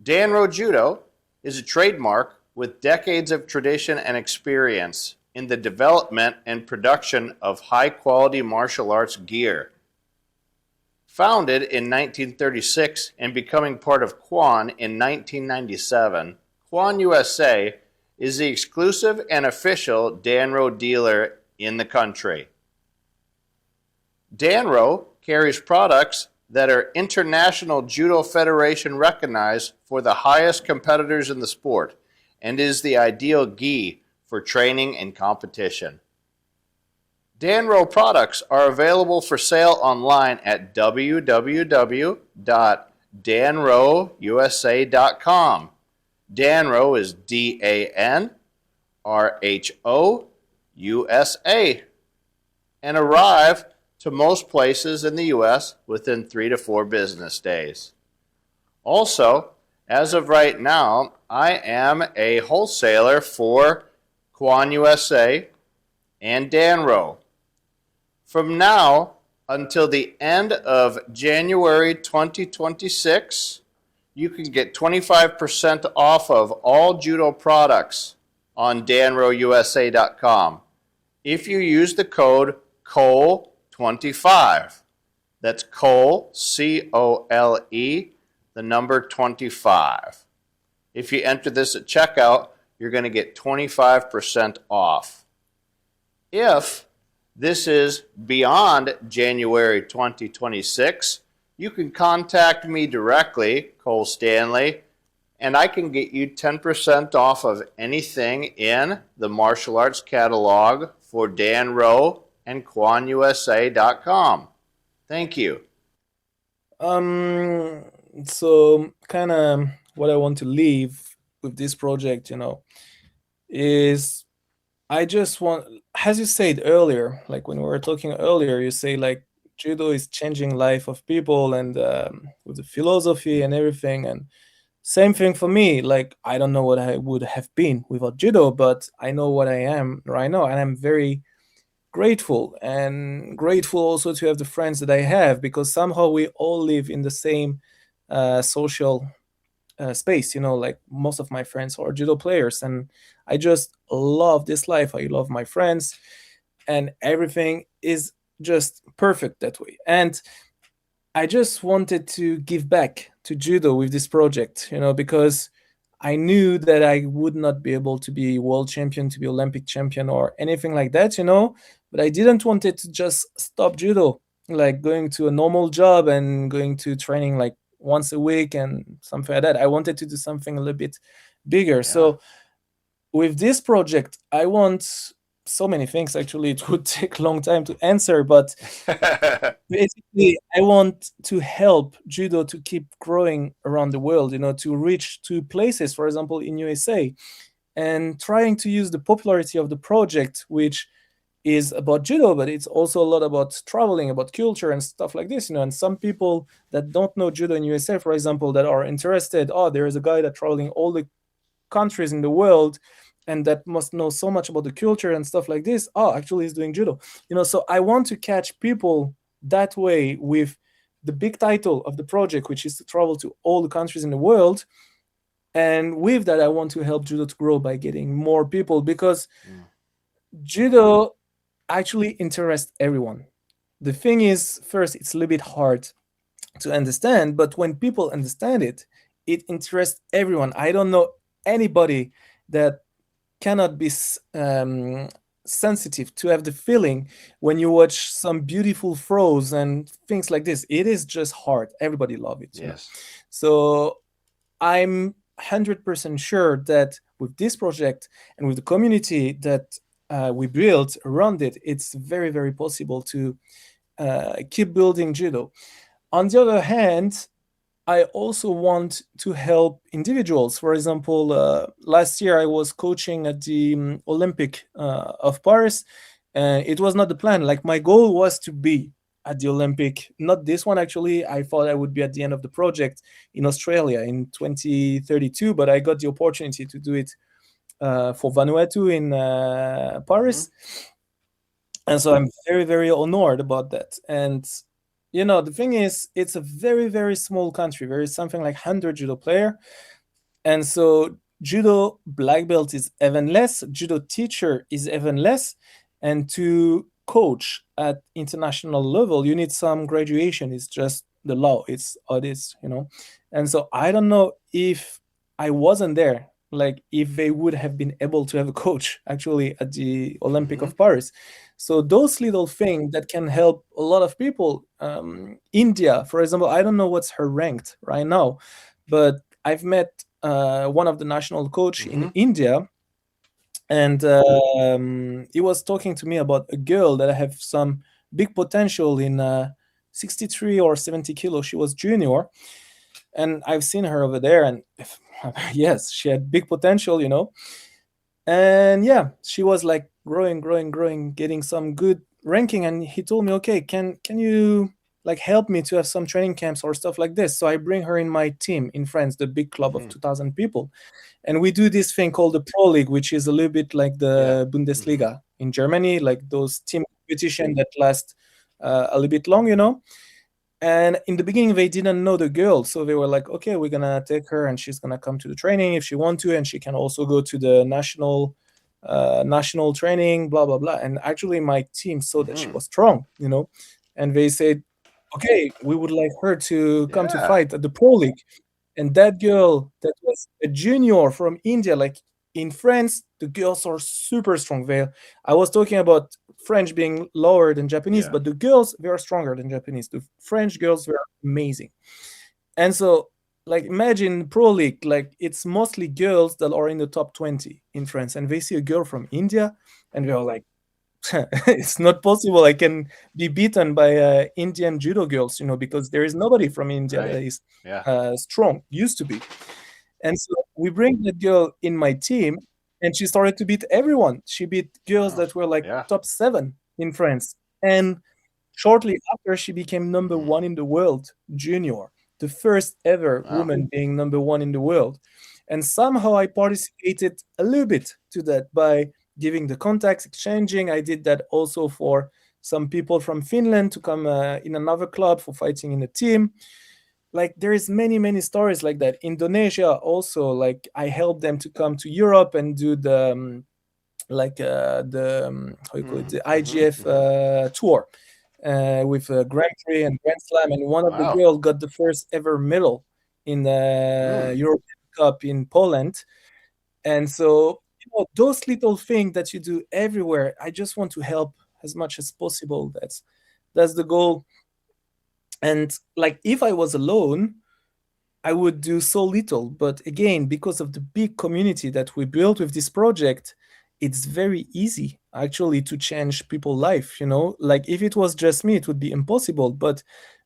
B: Danro Judo is a trademark with decades of tradition and experience in the development and production of high-quality martial arts gear. Founded in 1936 and becoming part of Quan in 1997, Quan USA is the exclusive and official Danro dealer in the country. Danro carries products that are International Judo Federation recognized for the highest competitors in the sport, and is the ideal gi for training and competition. Danro products are available for sale online at www.danrousa.com. Danro is DANRHO and arrive to most places in the U.S. within 3 to 4 business days. Also, as of right now, I am a wholesaler for Quan USA and Danro. From now until the end of January 2026, you can get 25% off of all judo products on danrousa.com if you use the code COLE25. That's COLE, COLE, the number 25. If you enter this at checkout, you're going to get 25% off. If this is beyond January 2026, you can contact me directly, Cole Stanley, and I can get you 10% off of anything in the martial arts catalog for Danro and QuanUSA.com. Thank you.
C: So kind of what I want to leave with this project, is I just want, as you said earlier, like when we were talking earlier, you say like judo is changing life of people, and with the philosophy and everything. And same thing for me. Like, I don't know what I would have been without judo, but I know what I am right now, and I'm very grateful, and grateful also to have the friends that I have, because somehow we all live in the same social space. Like most of my friends are judo players, and I just love this life. I love my friends, and everything is just perfect that way. And I just wanted to give back to judo with this project, because I knew that I would not be able to be world champion, to be Olympic champion, or anything like that, but I didn't want it to just stop judo, like going to a normal job and going to training like once a week and something like that. I wanted to do something a little bit bigger. Yeah. So with this project, I want so many things. Actually, it would take a long time to answer, but basically I want to help judo to keep growing around the world, to reach to places, for example, in USA, and trying to use the popularity of the project, which is about judo, but it's also a lot about traveling, about culture and stuff like this, and some people that don't know judo in USA, for example, that are interested, there is a guy that traveling all the countries in the world and that must know so much about the culture and stuff like this. Actually he's doing judo, so I want to catch people that way with the big title of the project, which is to travel to all the countries in the world. And with that, I want to help judo to grow by getting more people, because judo actually interests everyone. The thing is, first, it's a little bit hard to understand, but when people understand it, it interests everyone. I don't know anybody that cannot be sensitive to have the feeling when you watch some beautiful throws and things like this. It is just hard. Everybody loves it.
B: Yes.
C: So I'm 100% sure that with this project and with the community that we built around it, it's very, very possible to keep building judo. On the other hand, I also want to help individuals. For example, last year I was coaching at the Olympic of Paris. It was not the plan. Like, my goal was to be at the Olympic, not this one actually. I thought I would be at the end of the project in Australia in 2032, but I got the opportunity to do it for Vanuatu in Paris. And so I'm very, very honored about that. And the thing is, it's a very, very small country. There is something like 100 judo player. And so judo black belt is even less, judo teacher is even less. And to coach at international level, you need some graduation. It's just the law. It's how it is, And so I don't know if I wasn't there, like if they would have been able to have a coach actually at the Olympic of Paris. So those little things that can help a lot of people. India, for example, I don't know what's her ranked right now, but I've met one of the national coach in India, and he was talking to me about a girl that I have some big potential in 63 or 70 kilos. She was junior, and I've seen her over there, and yes, she had big potential, and yeah, she was like growing, getting some good ranking. And he told me, okay, can you like help me to have some training camps or stuff like this? So I bring her in my team in France, the big club of 2,000 people, and we do this thing called the Pro League, which is a little bit like the Bundesliga in Germany, like those team competition that last a little bit long, And in the beginning, they didn't know the girl. So they were like, okay, we're going to take her and she's going to come to the training if she wants to. And she can also go to the national training, blah, blah, blah. And actually, my team saw that she was strong, and they said, okay, we would like her to come to fight at the Pro League. And that girl that was a junior from India, like in France, the girls are super strong. I was talking about French being lower than Japanese, but the girls, they are stronger than Japanese. The French girls were amazing. And so, like, imagine Pro League, like it's mostly girls that are in the top 20 in France. And they see a girl from India and they're like, it's not possible. I can be beaten by Indian judo girls, because there is nobody from India that is strong, used to be. And so we bring that girl in my team, and she started to beat everyone. She beat girls that were like top 7 in France. And shortly after, she became number 1 in the world, junior, the first ever woman being number 1 in the world. And somehow I participated a little bit to that by giving the contacts, exchanging. I did that also for some people from Finland to come in another club for fighting in a team. Like, there is many stories like that. Indonesia also, like, I helped them to come to Europe and do the how you call it, the IGF tour with Grand Prix and Grand Slam. And one of the girls got the first ever medal in the European Cup in Poland. And so, those little things that you do everywhere, I just want to help as much as possible. That's the goal. And like, if I was alone, I would do so little. But again, because of the big community that we built with this project, it's very easy actually to change people's life. Like, if it was just me, it would be impossible. But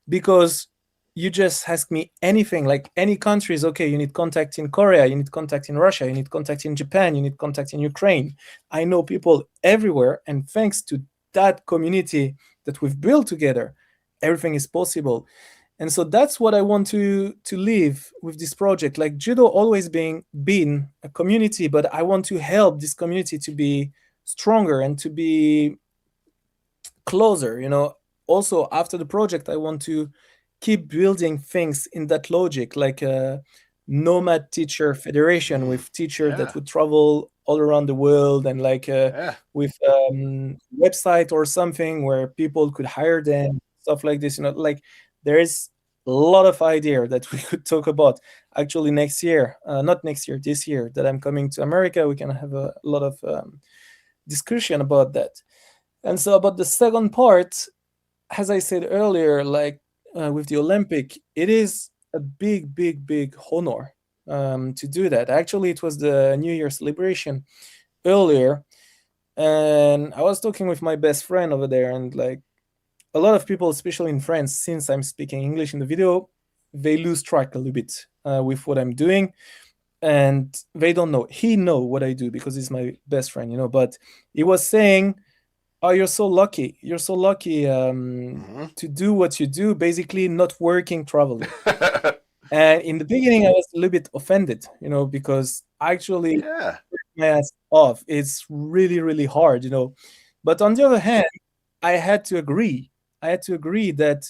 C: because you just ask me anything, like any countries, okay, you need contact in Korea, you need contact in Russia, you need contact in Japan, you need contact in Ukraine. I know people everywhere, and thanks to that community that we've built together, everything is possible. And so that's what I want to leave with this project. Like, judo always been a community, but I want to help this community to be stronger and to be closer. Also, after the project, I want to keep building things in that logic, like a nomad teacher federation with teachers that
B: Yeah.
C: would travel all around the world, and like
B: Yeah.
C: with website or something where people could hire them, stuff like this. Like there is a lot of idea that we could talk about. Actually, next year, not next year, this year that I'm coming to America, we can have a lot of discussion about that. And so about the second part, as I said earlier, like with the Olympic, it is a big, big, big honor to do that. Actually, it was the New Year celebration earlier, and I was talking with my best friend over there, and like a lot of people, especially in France, since I'm speaking English in the video, they lose track a little bit with what I'm doing, and they don't know. He know what I do because he's my best friend, But he was saying, "Oh, you're so lucky. You're so lucky to do what you do, basically not working, traveling." And in the beginning, I was a little bit offended, because actually
B: Yeah.
C: my ass off. It's really, really hard, But on the other hand, I had to agree. I had to agree that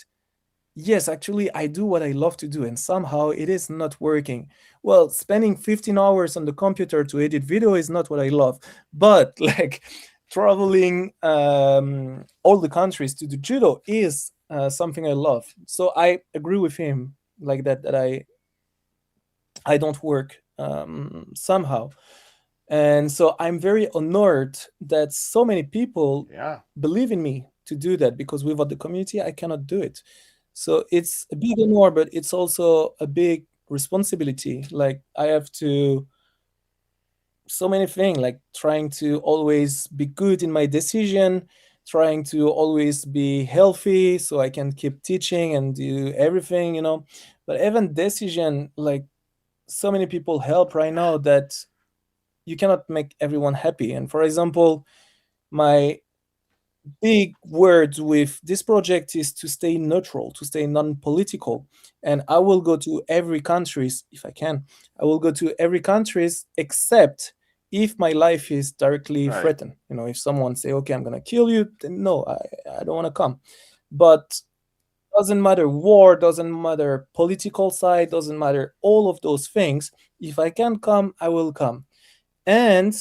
C: yes, actually, I do what I love to do, and somehow it is not working. Well, spending 15 hours on the computer to edit video is not what I love, but like traveling all the countries to do judo is something I love. So I agree with him like that, that I don't work somehow. And so I'm very honored that so many people
B: Yeah.
C: believe in me to do that, because without the community, I cannot do it. So it's a big honor, but it's also a big responsibility. Like I have to so many things, like trying to always be good in my decision, trying to always be healthy so I can keep teaching and do everything, But even decision, like so many people help right now that you cannot make everyone happy. And for example, my big word with this project is to stay neutral, to stay non-political. And I will go to every countries if I can. I will go to every countries except if my life is directly
B: Right.
C: threatened. If someone say, "Okay, I'm gonna kill you," then no, I don't want to come. But doesn't matter war, doesn't matter political side, doesn't matter all of those things. If I can come, I will come. And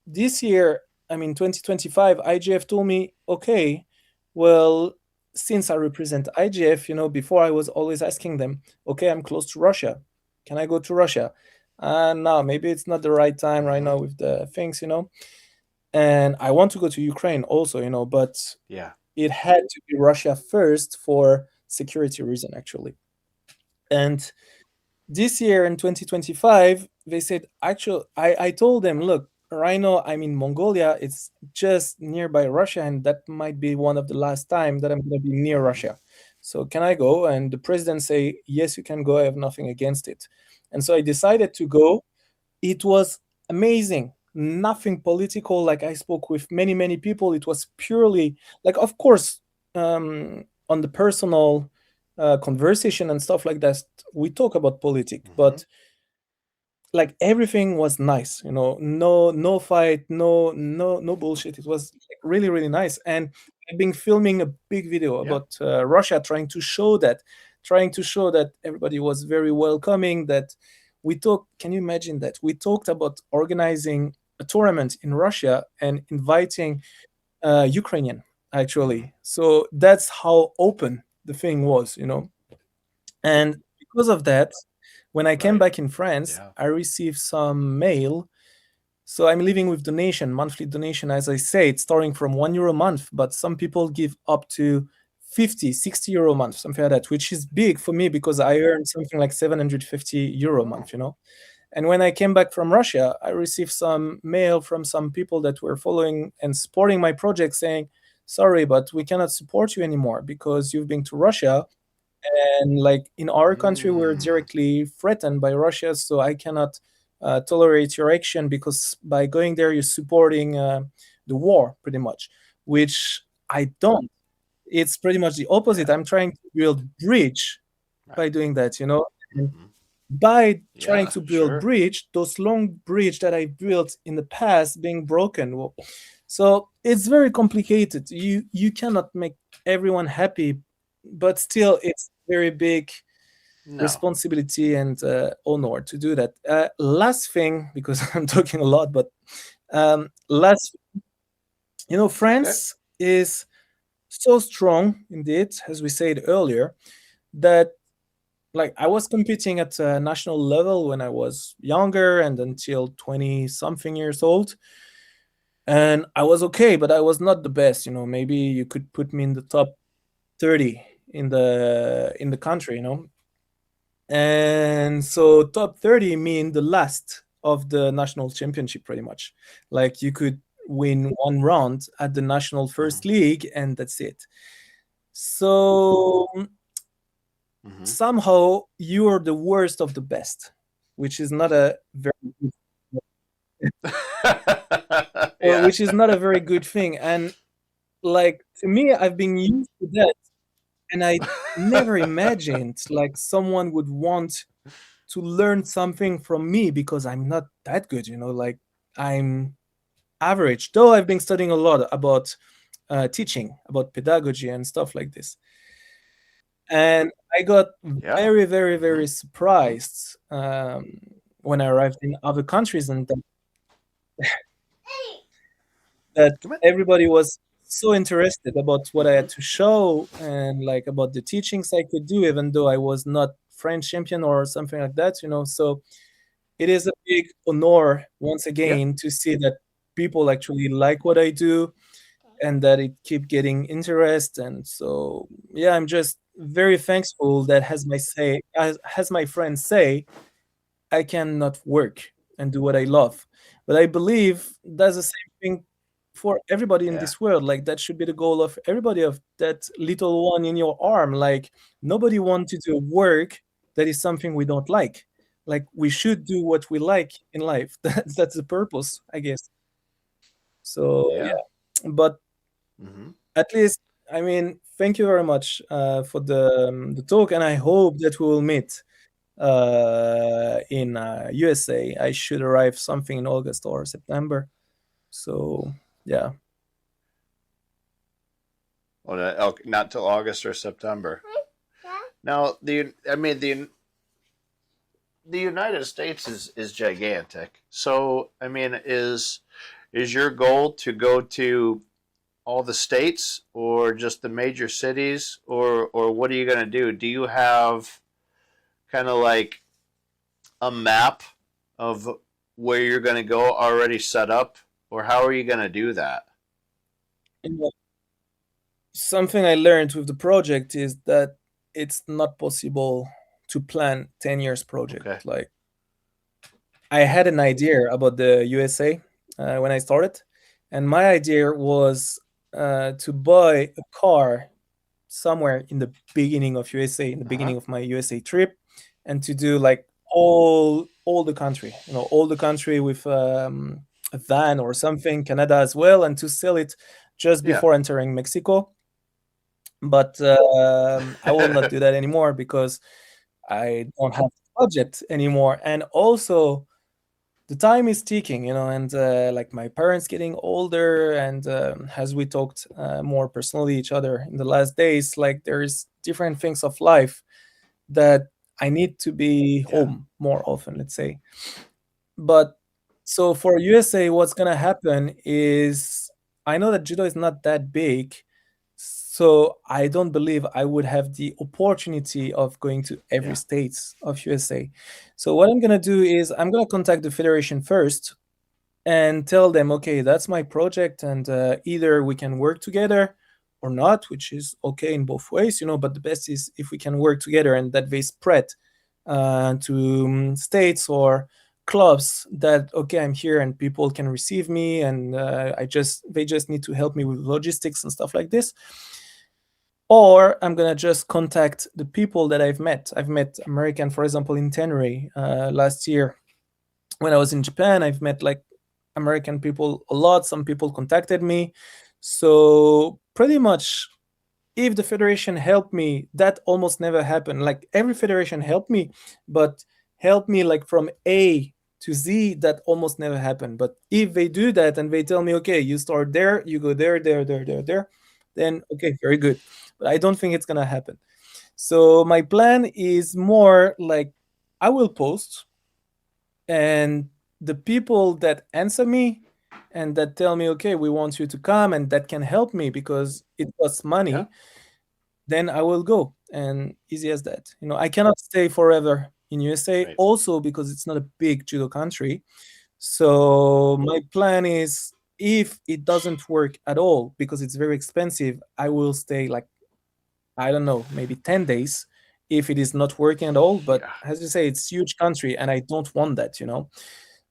C: this year, I mean 2025, IGF told me, "Okay, well, since I represent IGF, before I was always asking them, okay, I'm close to Russia. Can I go to Russia? No, maybe it's not the right time right now with the things, And I want to go to Ukraine also, but
B: Yeah.
C: it had to be Russia first for security reason, actually. And this year in 2025, they said, actually, I told them, look, right now I'm in Mongolia. It's just nearby Russia, and that might be one of the last time that I'm going to be near Russia. So can I go? And the president say, yes, you can go. I have nothing against it. And so I decided to go. It was amazing. Nothing political. Like I spoke with many, many people. It was purely like, of course, on the personal conversation and stuff like that, we talk about politics, but like everything was nice, no fight, no bullshit. It was like really, really nice. And I've been filming a big video
B: Yeah.
C: about Russia, trying to show that everybody was very welcoming, that we talk. Can you imagine that we talked about organizing a tournament in Russia and inviting Ukrainian, actually? So that's how open the thing was, and because of that, when I came
B: Right.
C: back in France,
B: Yeah.
C: I received some mail. So I'm living with donation, monthly donation, as I say, it's starting from €1 a month, but some people give up to 50, 60 euro a month, something like that, which is big for me because I earn something like 750 euro a month, And when I came back from Russia, I received some mail from some people that were following and supporting my project saying, sorry, but we cannot support you anymore because you've been to Russia. And like in our country, we're directly threatened by Russia, so I cannot tolerate your action because by going there, you're supporting the war pretty much, which I don't. It's pretty much the opposite. I'm trying to build bridge by doing that, And by trying
B: Yeah.
C: to build
B: Sure.
C: bridge, those long bridge that I built in the past being broken. Well, so it's very complicated. You cannot make everyone happy, but still it's very big
B: No.
C: responsibility and honor to do that. Last thing, because I'm talking a lot, but last,
B: Okay.
C: France is so strong, indeed, as we said earlier, that like I was competing at a national level when I was younger and until 20 something years old. And I was okay, but I was not the best. Maybe you could put me in the top 30 in the country. And so top 30 mean the last of the national championship, pretty much. Like you could win one round at the national first league, and that's it. So
B: Mm-hmm.
C: somehow you are the worst of the best, which is not a very good, or
B: Yeah.
C: which is not a very good thing. And like to me, I've been used to that, and I never imagined like someone would want to learn something from me because I'm not that good. Like I'm average. Though I've been studying a lot about teaching, about pedagogy and stuff like this. And I got
B: Yeah.
C: very, very,
B: Mm-hmm.
C: very surprised when I arrived in other countries, and that
B: Come in.
C: everybody was so interested about what I had to show and like about the teachings I could do, even though I was not French champion or something like that. So it is a big honor once
B: Yeah.
C: again to see that people actually like what I do and that it keep getting interest. And so yeah, I'm just very thankful that as my friends say, I cannot work and do what I love. But I believe that's the same thing for everybody in
B: Yeah.
C: this world. Like that should be the goal of everybody, of that little one in your arm. Like nobody wants to do work that is something we don't like. Like we should do what we like in life. That's the purpose, I guess. So
B: Yeah.
C: yeah. But
B: Mm-hmm.
C: at least, I mean, thank you very much for the talk, and I hope that we will meet in USA. I should arrive something in August or September. So yeah,
B: Well, not till August or September. Now, the United States is gigantic. So, I mean, is your goal to go to all the states or just the major cities, or what are you going to do? Do you have kind of like a map of where you're going to go already set up, or how are you going to do that?
C: and something I learned with the project is that it's not possible to plan 10 years
B: Okay.
C: project. Like I had an idea about the USA when I started, and my idea was to buy a car somewhere in the beginning of USA, in the
B: Uh-huh.
C: beginning of my USA trip, and to do like all the country, all the country with a van or something, Canada as well, and to sell it just
B: Yeah.
C: before entering Mexico. But I will not do that anymore because I don't have the budget anymore, and also the time is ticking, and like my parents getting older, and as we talked more personally each other in the last days, like there's different things of life that I need to be
B: Yeah.
C: home more often, let's say. But so for USA, what's gonna happen is I know that judo is not that big, so I don't believe I would have the opportunity of going to every
B: Yeah.
C: state of USA. So what I'm gonna do is I'm gonna contact the federation first and tell them, okay, that's my project, and either we can work together or not, which is okay in both ways, but the best is if we can work together and that they spread to states or clubs that, okay, I'm here and people can receive me, and they just need to help me with logistics and stuff like this. Or I'm gonna just contact the people that I've met. I've met American, for example, in Tenerife last year when I was in Japan. I've met like American people a lot. Some people contacted me. So pretty much, if the federation helped me, that almost never happened. Like every federation helped me, but helped me like from A to Z, that almost never happened. But if they do that and they tell me, okay, you start there, you go there, there, there, there, there, then okay, very good. But I don't think it's gonna happen. So my plan is more like I will post, and the people that answer me and that tell me, okay, we want you to come, and that can help me because it costs
B: Yeah.
C: money, then I will go. And easy as that. I cannot stay forever in USA
B: Right.
C: also because it's not a big judo country. So my plan is, if it doesn't work at all because it's very expensive, I will stay like, I don't know, maybe 10 days if it is not working at all. But
B: Yeah.
C: as you say, it's huge country and I don't want that.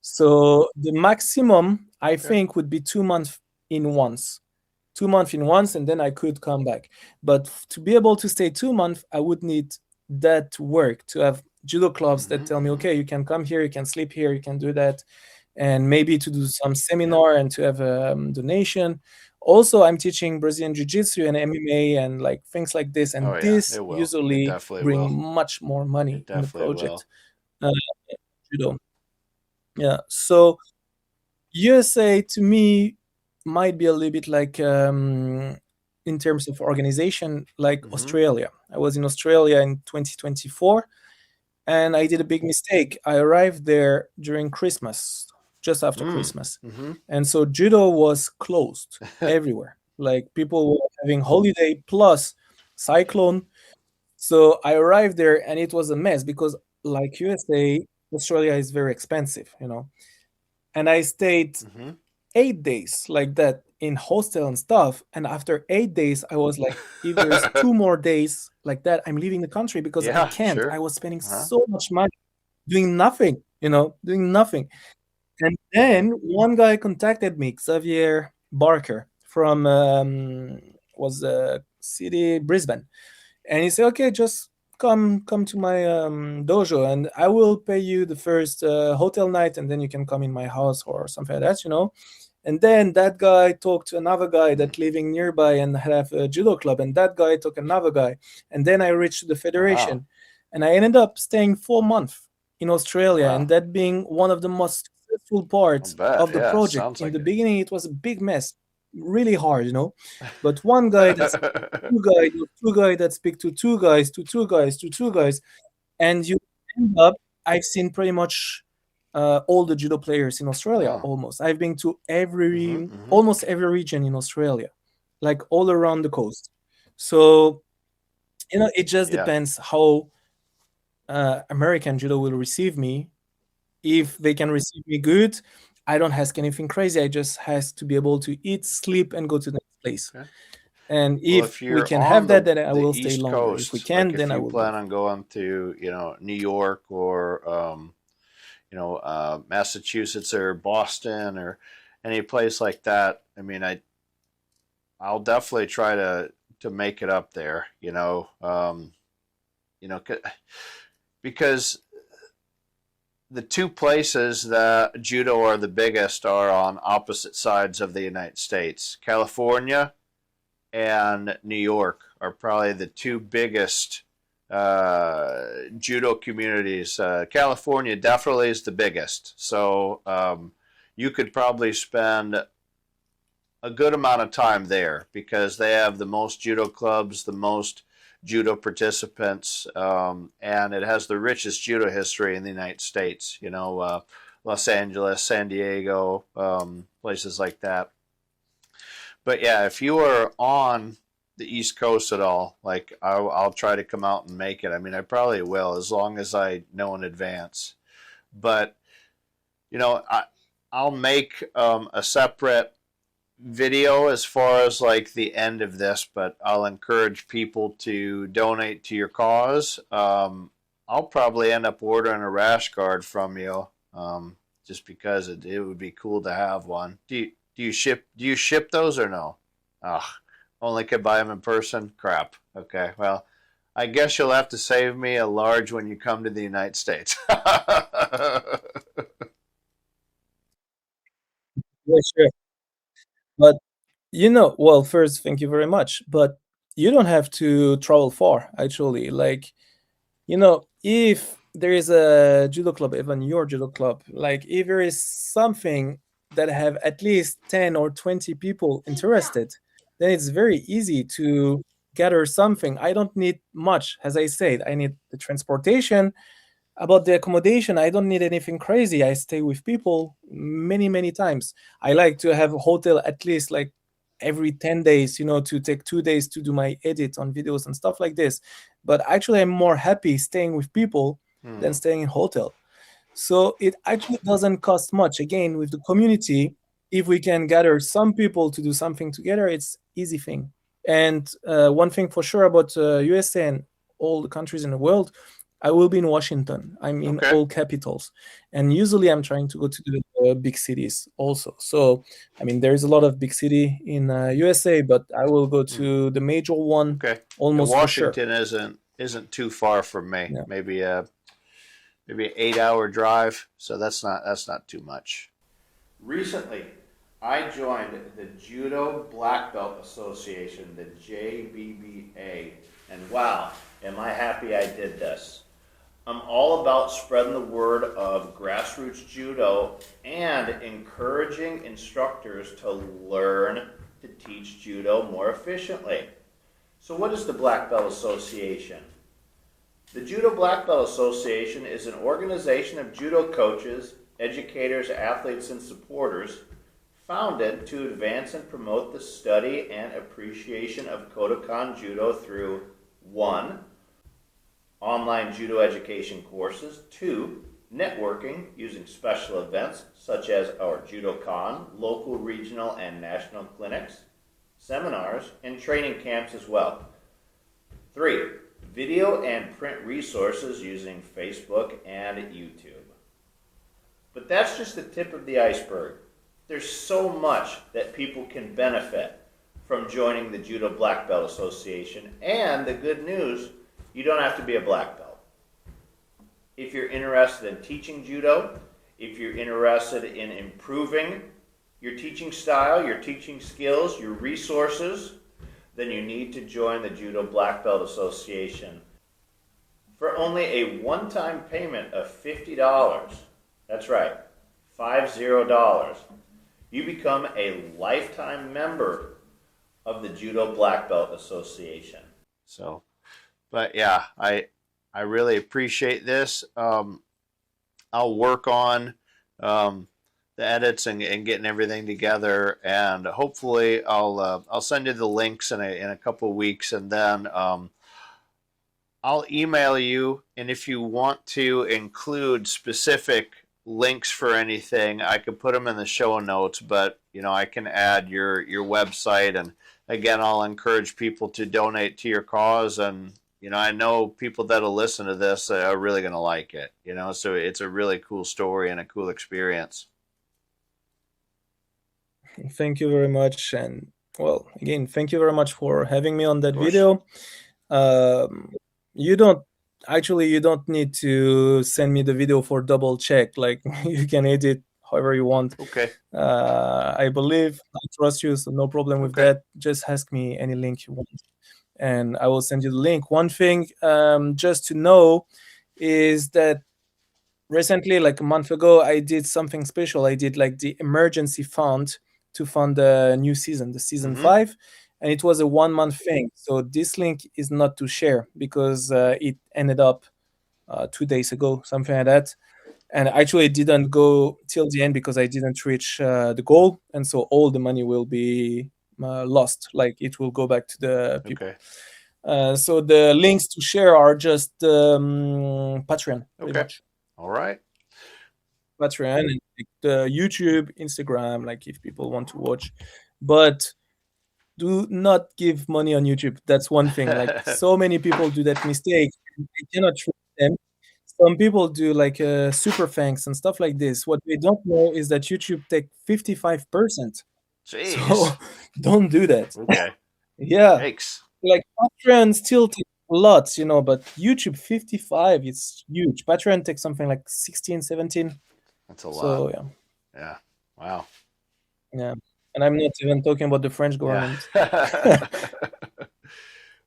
C: So the maximum I
B: Okay.
C: think would be 2 months in once. 2 months in once, and then I could come back. But to be able to stay 2 months, I would need that work to have judo clubs that tell me, okay, you can come here, you can sleep here, you can do that, and maybe to do some seminar and to have a donation. Also, I'm teaching Brazilian Jiu-Jitsu and MMA and like things like this,
B: Oh
C: and
B: yeah,
C: this
B: it will. It
C: usually
B: definitely
C: bring
B: will.
C: much more money
B: It
C: in the
B: definitely
C: project.
B: will.
C: Uh, Judo. Yeah. So USA to me might be a little bit like in terms of organization, like Australia. I was in Australia in 2024 and I did a big mistake. I arrived there during Christmas, just after Christmas. And so judo was closed everywhere. Like people were having holiday plus cyclone. So I arrived there and it was a mess because like USA, Australia is very expensive. And I stayed 8 days like that in hostel and stuff. And after 8 days, I was like, if there's 2 more days like that, I'm leaving the country because I
B: Yeah,
C: can't. I
B: sure.
C: was spending so much money doing nothing, doing nothing. And then one guy contacted me, Xavier Barker from was city Brisbane, and he said, "Okay, just come to my dojo, and I will pay you the first hotel night, and then you can come in my house or something like that." And then that guy talked to another guy that living nearby and have a judo club, and that guy took another guy, and then I reached the
B: Wow.
C: federation, and I ended up staying 4 months in Australia,
B: Wow.
C: and that being one of the most successful parts
B: I'll bet.
C: of the
B: Yeah,
C: project.
B: sounds
C: In
B: like
C: the
B: it.
C: beginning, it was a big mess, really hard. But one guy that's two guy that speak to two guys, to two guys, to two guys, and you end up. I've seen pretty much all the judo players in Australia.
B: Oh.
C: Almost, I've been to almost every region in Australia, like all around the coast. So it just
B: Yeah.
C: depends how American judo will receive me. If they can receive me good, I don't ask anything crazy. I just ask to be able to eat, sleep, and go to the next place.
B: Okay.
C: And
B: Well,
C: if
B: if
C: we
B: you're
C: can have
B: on
C: that, then I
B: the
C: will stay
B: East
C: longer. If we
B: Coast, like
C: can,
B: if
C: then I
B: you
C: will
B: plan
C: move.
B: on going to, New York or Massachusetts or Boston or any place like that, I mean, I'll definitely try to make it up there, because the two places that judo are the biggest are on opposite sides of the United States. California and New York are probably the two biggest judo communities. California definitely is the biggest. So you could probably spend a good amount of time there because they have the most judo clubs, the most judo participants, and it has the richest judo history in the United States. Los Angeles, San Diego, places like that. But yeah, if you are on the East Coast at all, like I'll try to come out and make it. I mean, I probably will as long as I know in advance. But I'll make a separate video as far as like the end of this, but I'll encourage people to donate to your cause. I'll probably end up ordering a rash guard from you, just because it would be cool to have one. Do you ship those or no? Ugh, only could buy them in person. Crap. Okay, well, I guess you'll have to save me a large when you come to the United States.
C: Yeah, sure. But well, first, thank you very much. But you don't have to travel far, actually. Like, if there is a judo club, even your judo club, like if there is something that have at least 10 or 20 people interested, then it's very easy to gather something, I don't need much. As I said, I need the transportation. About the accommodation, I don't need anything crazy. I stay with people many times. I like to have a hotel at least like every 10 days, to take 2 days to do my edit on videos and stuff like this. But actually, I'm more happy staying with people than staying in hotel. So it actually doesn't cost much. Again, with the community, if we can gather some people to do something together, it's easy thing. And one thing for sure about USA and all the countries in the world, I will be in Washington. I'm in
B: Okay.
C: all capitals, and usually I'm trying to go to the big cities also. So I mean, there is a lot of big city in USA, but I will go to the major one
B: Okay.
C: almost for sure.
B: Washington isn't too far from me.
C: Yeah.
B: Maybe maybe an 8-hour drive. So that's not too much.
A: Recently, I joined the Judo Black Belt Association, the JBBA, and wow, am I happy I did this. I'm all about spreading the word of grassroots judo and encouraging instructors to learn to teach judo more efficiently. So what is the Black Belt Association? The Judo Black Belt Association is an organization of judo coaches, educators, athletes, and supporters founded to advance and promote the study and appreciation of Kodokan Judo through 1. Online judo education courses, 2. Networking using special events such as our JudoCon, local, regional, and national clinics, seminars, and training camps as well. 3. Video and print resources using Facebook and YouTube. But that's just the tip of the iceberg. There's so much that people can benefit from joining the Judo Black Belt Association, and the good news, you don't have to be a black belt. If you're interested in teaching judo, if you're interested in improving your teaching style, your teaching skills, your resources, then you need to join the Judo Black Belt Association. For only a one-time payment of $50, that's right, $50, you become a lifetime member of the Judo Black Belt Association.
B: So, but yeah, I really appreciate this. I'll work on the edits and getting everything together, and hopefully I'll send you the links in a couple of weeks, and then I'll email you. And if you want to include specific links for anything, I could put them in the show notes. But I can add your website, and again, I'll encourage people to donate to your cause. And I know people that'll listen to this are really going to like it. So it's a really cool story and a cool experience.
C: Thank you very much. And well, again, thank you very much for having me on that video. You don't need to send me the video for double check. Like, you can edit however you want.
B: Okay.
C: I trust you, so no problem with that. Just ask me any link you want, and I will send you the link. One thing, just to know, is that recently, like a month ago, I did something special. I did like the emergency fund to fund the new season, the season 5, and it was a 1-month thing. So this link is not to share because it ended up 2 days ago, something like that. And actually it didn't go till the end because I didn't reach the goal, and so all the money will be lost. Like, it will go back to the people.
B: Okay.
C: So the links to share are just Patreon. Pretty much.
B: All right.
C: Patreon and the YouTube, Instagram, like if people want to watch, but do not give money on YouTube. That's one thing. Like, so many people do that mistake. I cannot trust them. Some people do like super thanks and stuff like this. What they don't know is that YouTube take 55%.
B: Jeez.
C: So don't do that.
B: Okay.
C: Yeah.
B: Thanks.
C: Like, Patreon still takes lots, but YouTube 55, it's huge. Patreon takes something like 16, 17.
B: That's a lot.
C: So yeah.
B: Yeah. Wow.
C: Yeah. And I'm not even talking about the French government.
B: Yeah.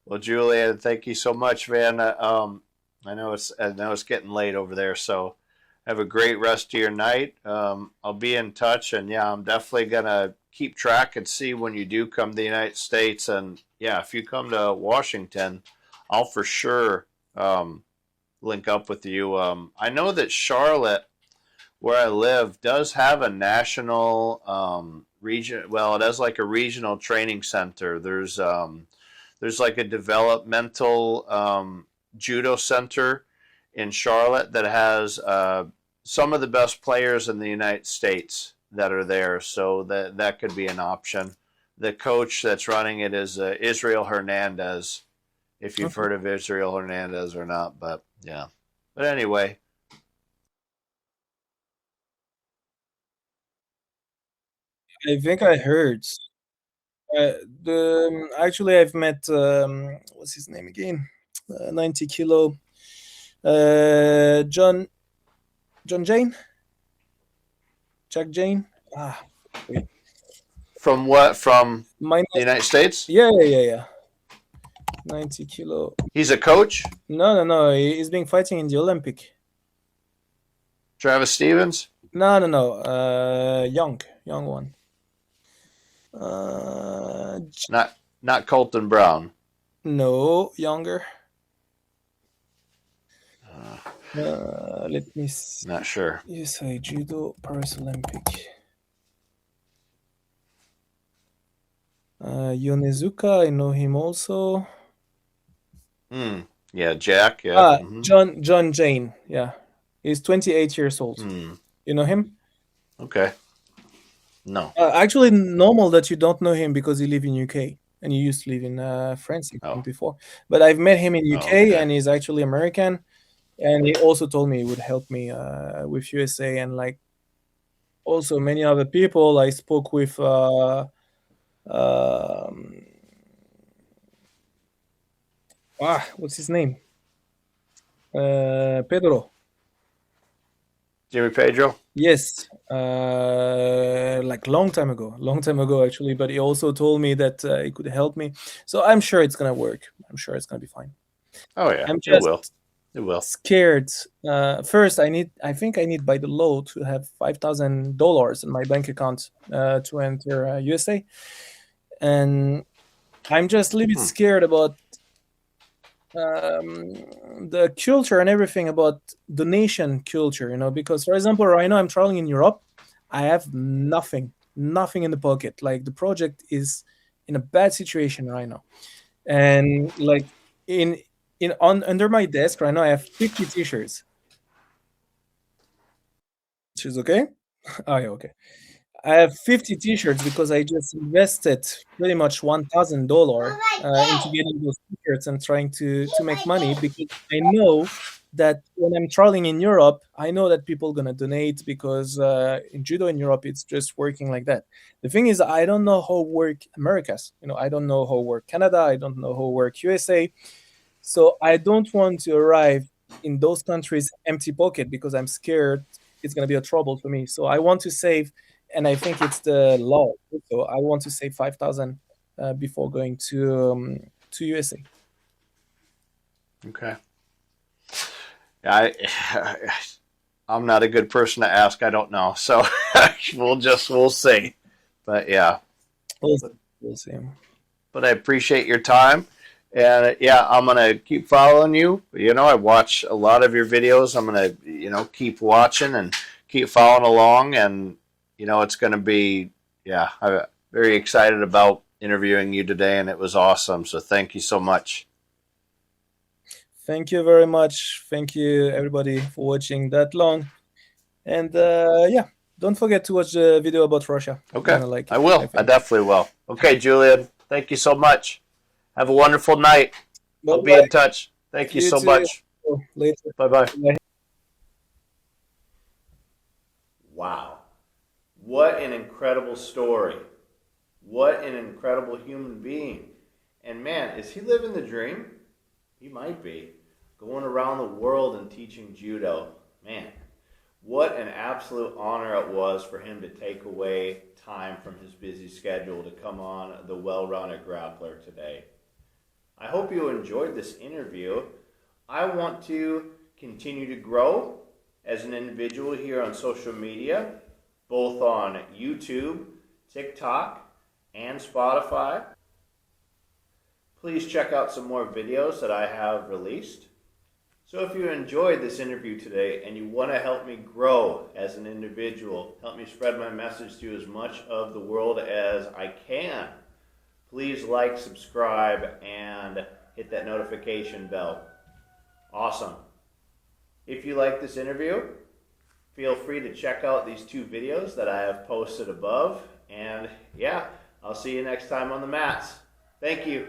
B: Well, Julien, thank you so much, man. I know it's getting late over there, so have a great rest of your night. I'll be in touch, and yeah, I'm definitely gonna keep track and see when you do come to the United States. And yeah, if you come to Washington, I'll for sure link up with you. I know that Charlotte, where I live, does have a national region. Well, it has like a regional training center. There's like a developmental judo center in Charlotte that has some of the best players in the United States that are there. So that could be an option. The coach that's running it is Israel Hernandez. If you've heard of Israel Hernandez or not, but yeah. But anyway.
C: I think I heard. Actually, I've met what's his name again? 90 kilo. John Jane, Jack Jane. Wait.
B: From what? From
C: Mine.
B: the United States?
C: Yeah. 90 kilo.
B: He's a coach?
C: No. He's been fighting in the Olympic.
B: Travis Stevens?
C: No. Young one.
B: Not Colton Brown.
C: No, younger. Let me see.
B: Not sure.
C: USA Judo Paris Olympic. Yonezuka, I know him also.
B: Yeah, Jack. Yeah.
C: John Jane. Yeah, he's 28 years old. You know him?
B: Okay. No.
C: Actually, normal that you don't know him because he live in UK and he used to live in France before. But I've met him in UK and he's actually American. And he also told me he would help me with USA and like also many other people. I spoke with what's his name? Pedro.
B: Jimmy Pedro?
C: Yes, like long time ago actually. But he also told me that he could help me. So I'm sure it's gonna work. I'm sure it's gonna be fine.
B: Oh yeah,
C: I'm just
B: It will.
C: Scared. First, I think I need by the law to have $5,000 in my bank account to enter USA, and I'm just a little bit scared about the culture and everything about donation culture, because for example, right now I'm traveling in Europe. I have nothing in the pocket. Like the project is in a bad situation right now, and like under my desk right now I have 50 t-shirts. Which is okay. Oh yeah, okay. I have 50 t-shirts because I just invested pretty much $1,000 into getting those t-shirts and trying to make money, because I know that when I'm traveling in Europe, I know that people are gonna donate, because in judo in Europe it's just working like that. The thing is, I don't know how work Americas. I don't know how work Canada. I don't know how work USA. So I don't want to arrive in those countries empty pocket, because I'm scared it's gonna be a trouble for me. So I want to save. And I think it's the law. So I want to save 5,000 before going to USA.
B: Okay. I'm not a good person to ask. I don't know. So we'll see. But yeah.
C: We'll see.
B: But I appreciate your time. And yeah, I'm going to keep following you. I watch a lot of your videos. I'm going to, keep watching and keep following along. And, it's going to be, I'm very excited about interviewing you today, and it was awesome. So thank you so much.
C: Thank you very much. Thank you, everybody, for watching that long. And don't forget to watch the video about Russia.
B: Okay, I will. I definitely will. Okay, Julien, thank you so much. Have a wonderful night. I'll be in touch. Thank you so much.
C: Later.
B: Bye-bye.
A: Wow. What an incredible story. What an incredible human being. And man, is he living the dream? He might be. Going around the world and teaching judo. Man, what an absolute honor it was for him to take away time from his busy schedule to come on the Well Rounded Grappler today. I hope you enjoyed this interview. I want to continue to grow as an individual here on social media, both on YouTube, TikTok, and Spotify. Please check out some more videos that I have released. So if you enjoyed this interview today and you want to help me grow as an individual, help me spread my message to as much of the world as I can, please like, subscribe, and hit that notification bell. Awesome. If you like this interview, feel free to check out these 2 videos that I have posted above. And yeah, I'll see you next time on the mats. Thank you.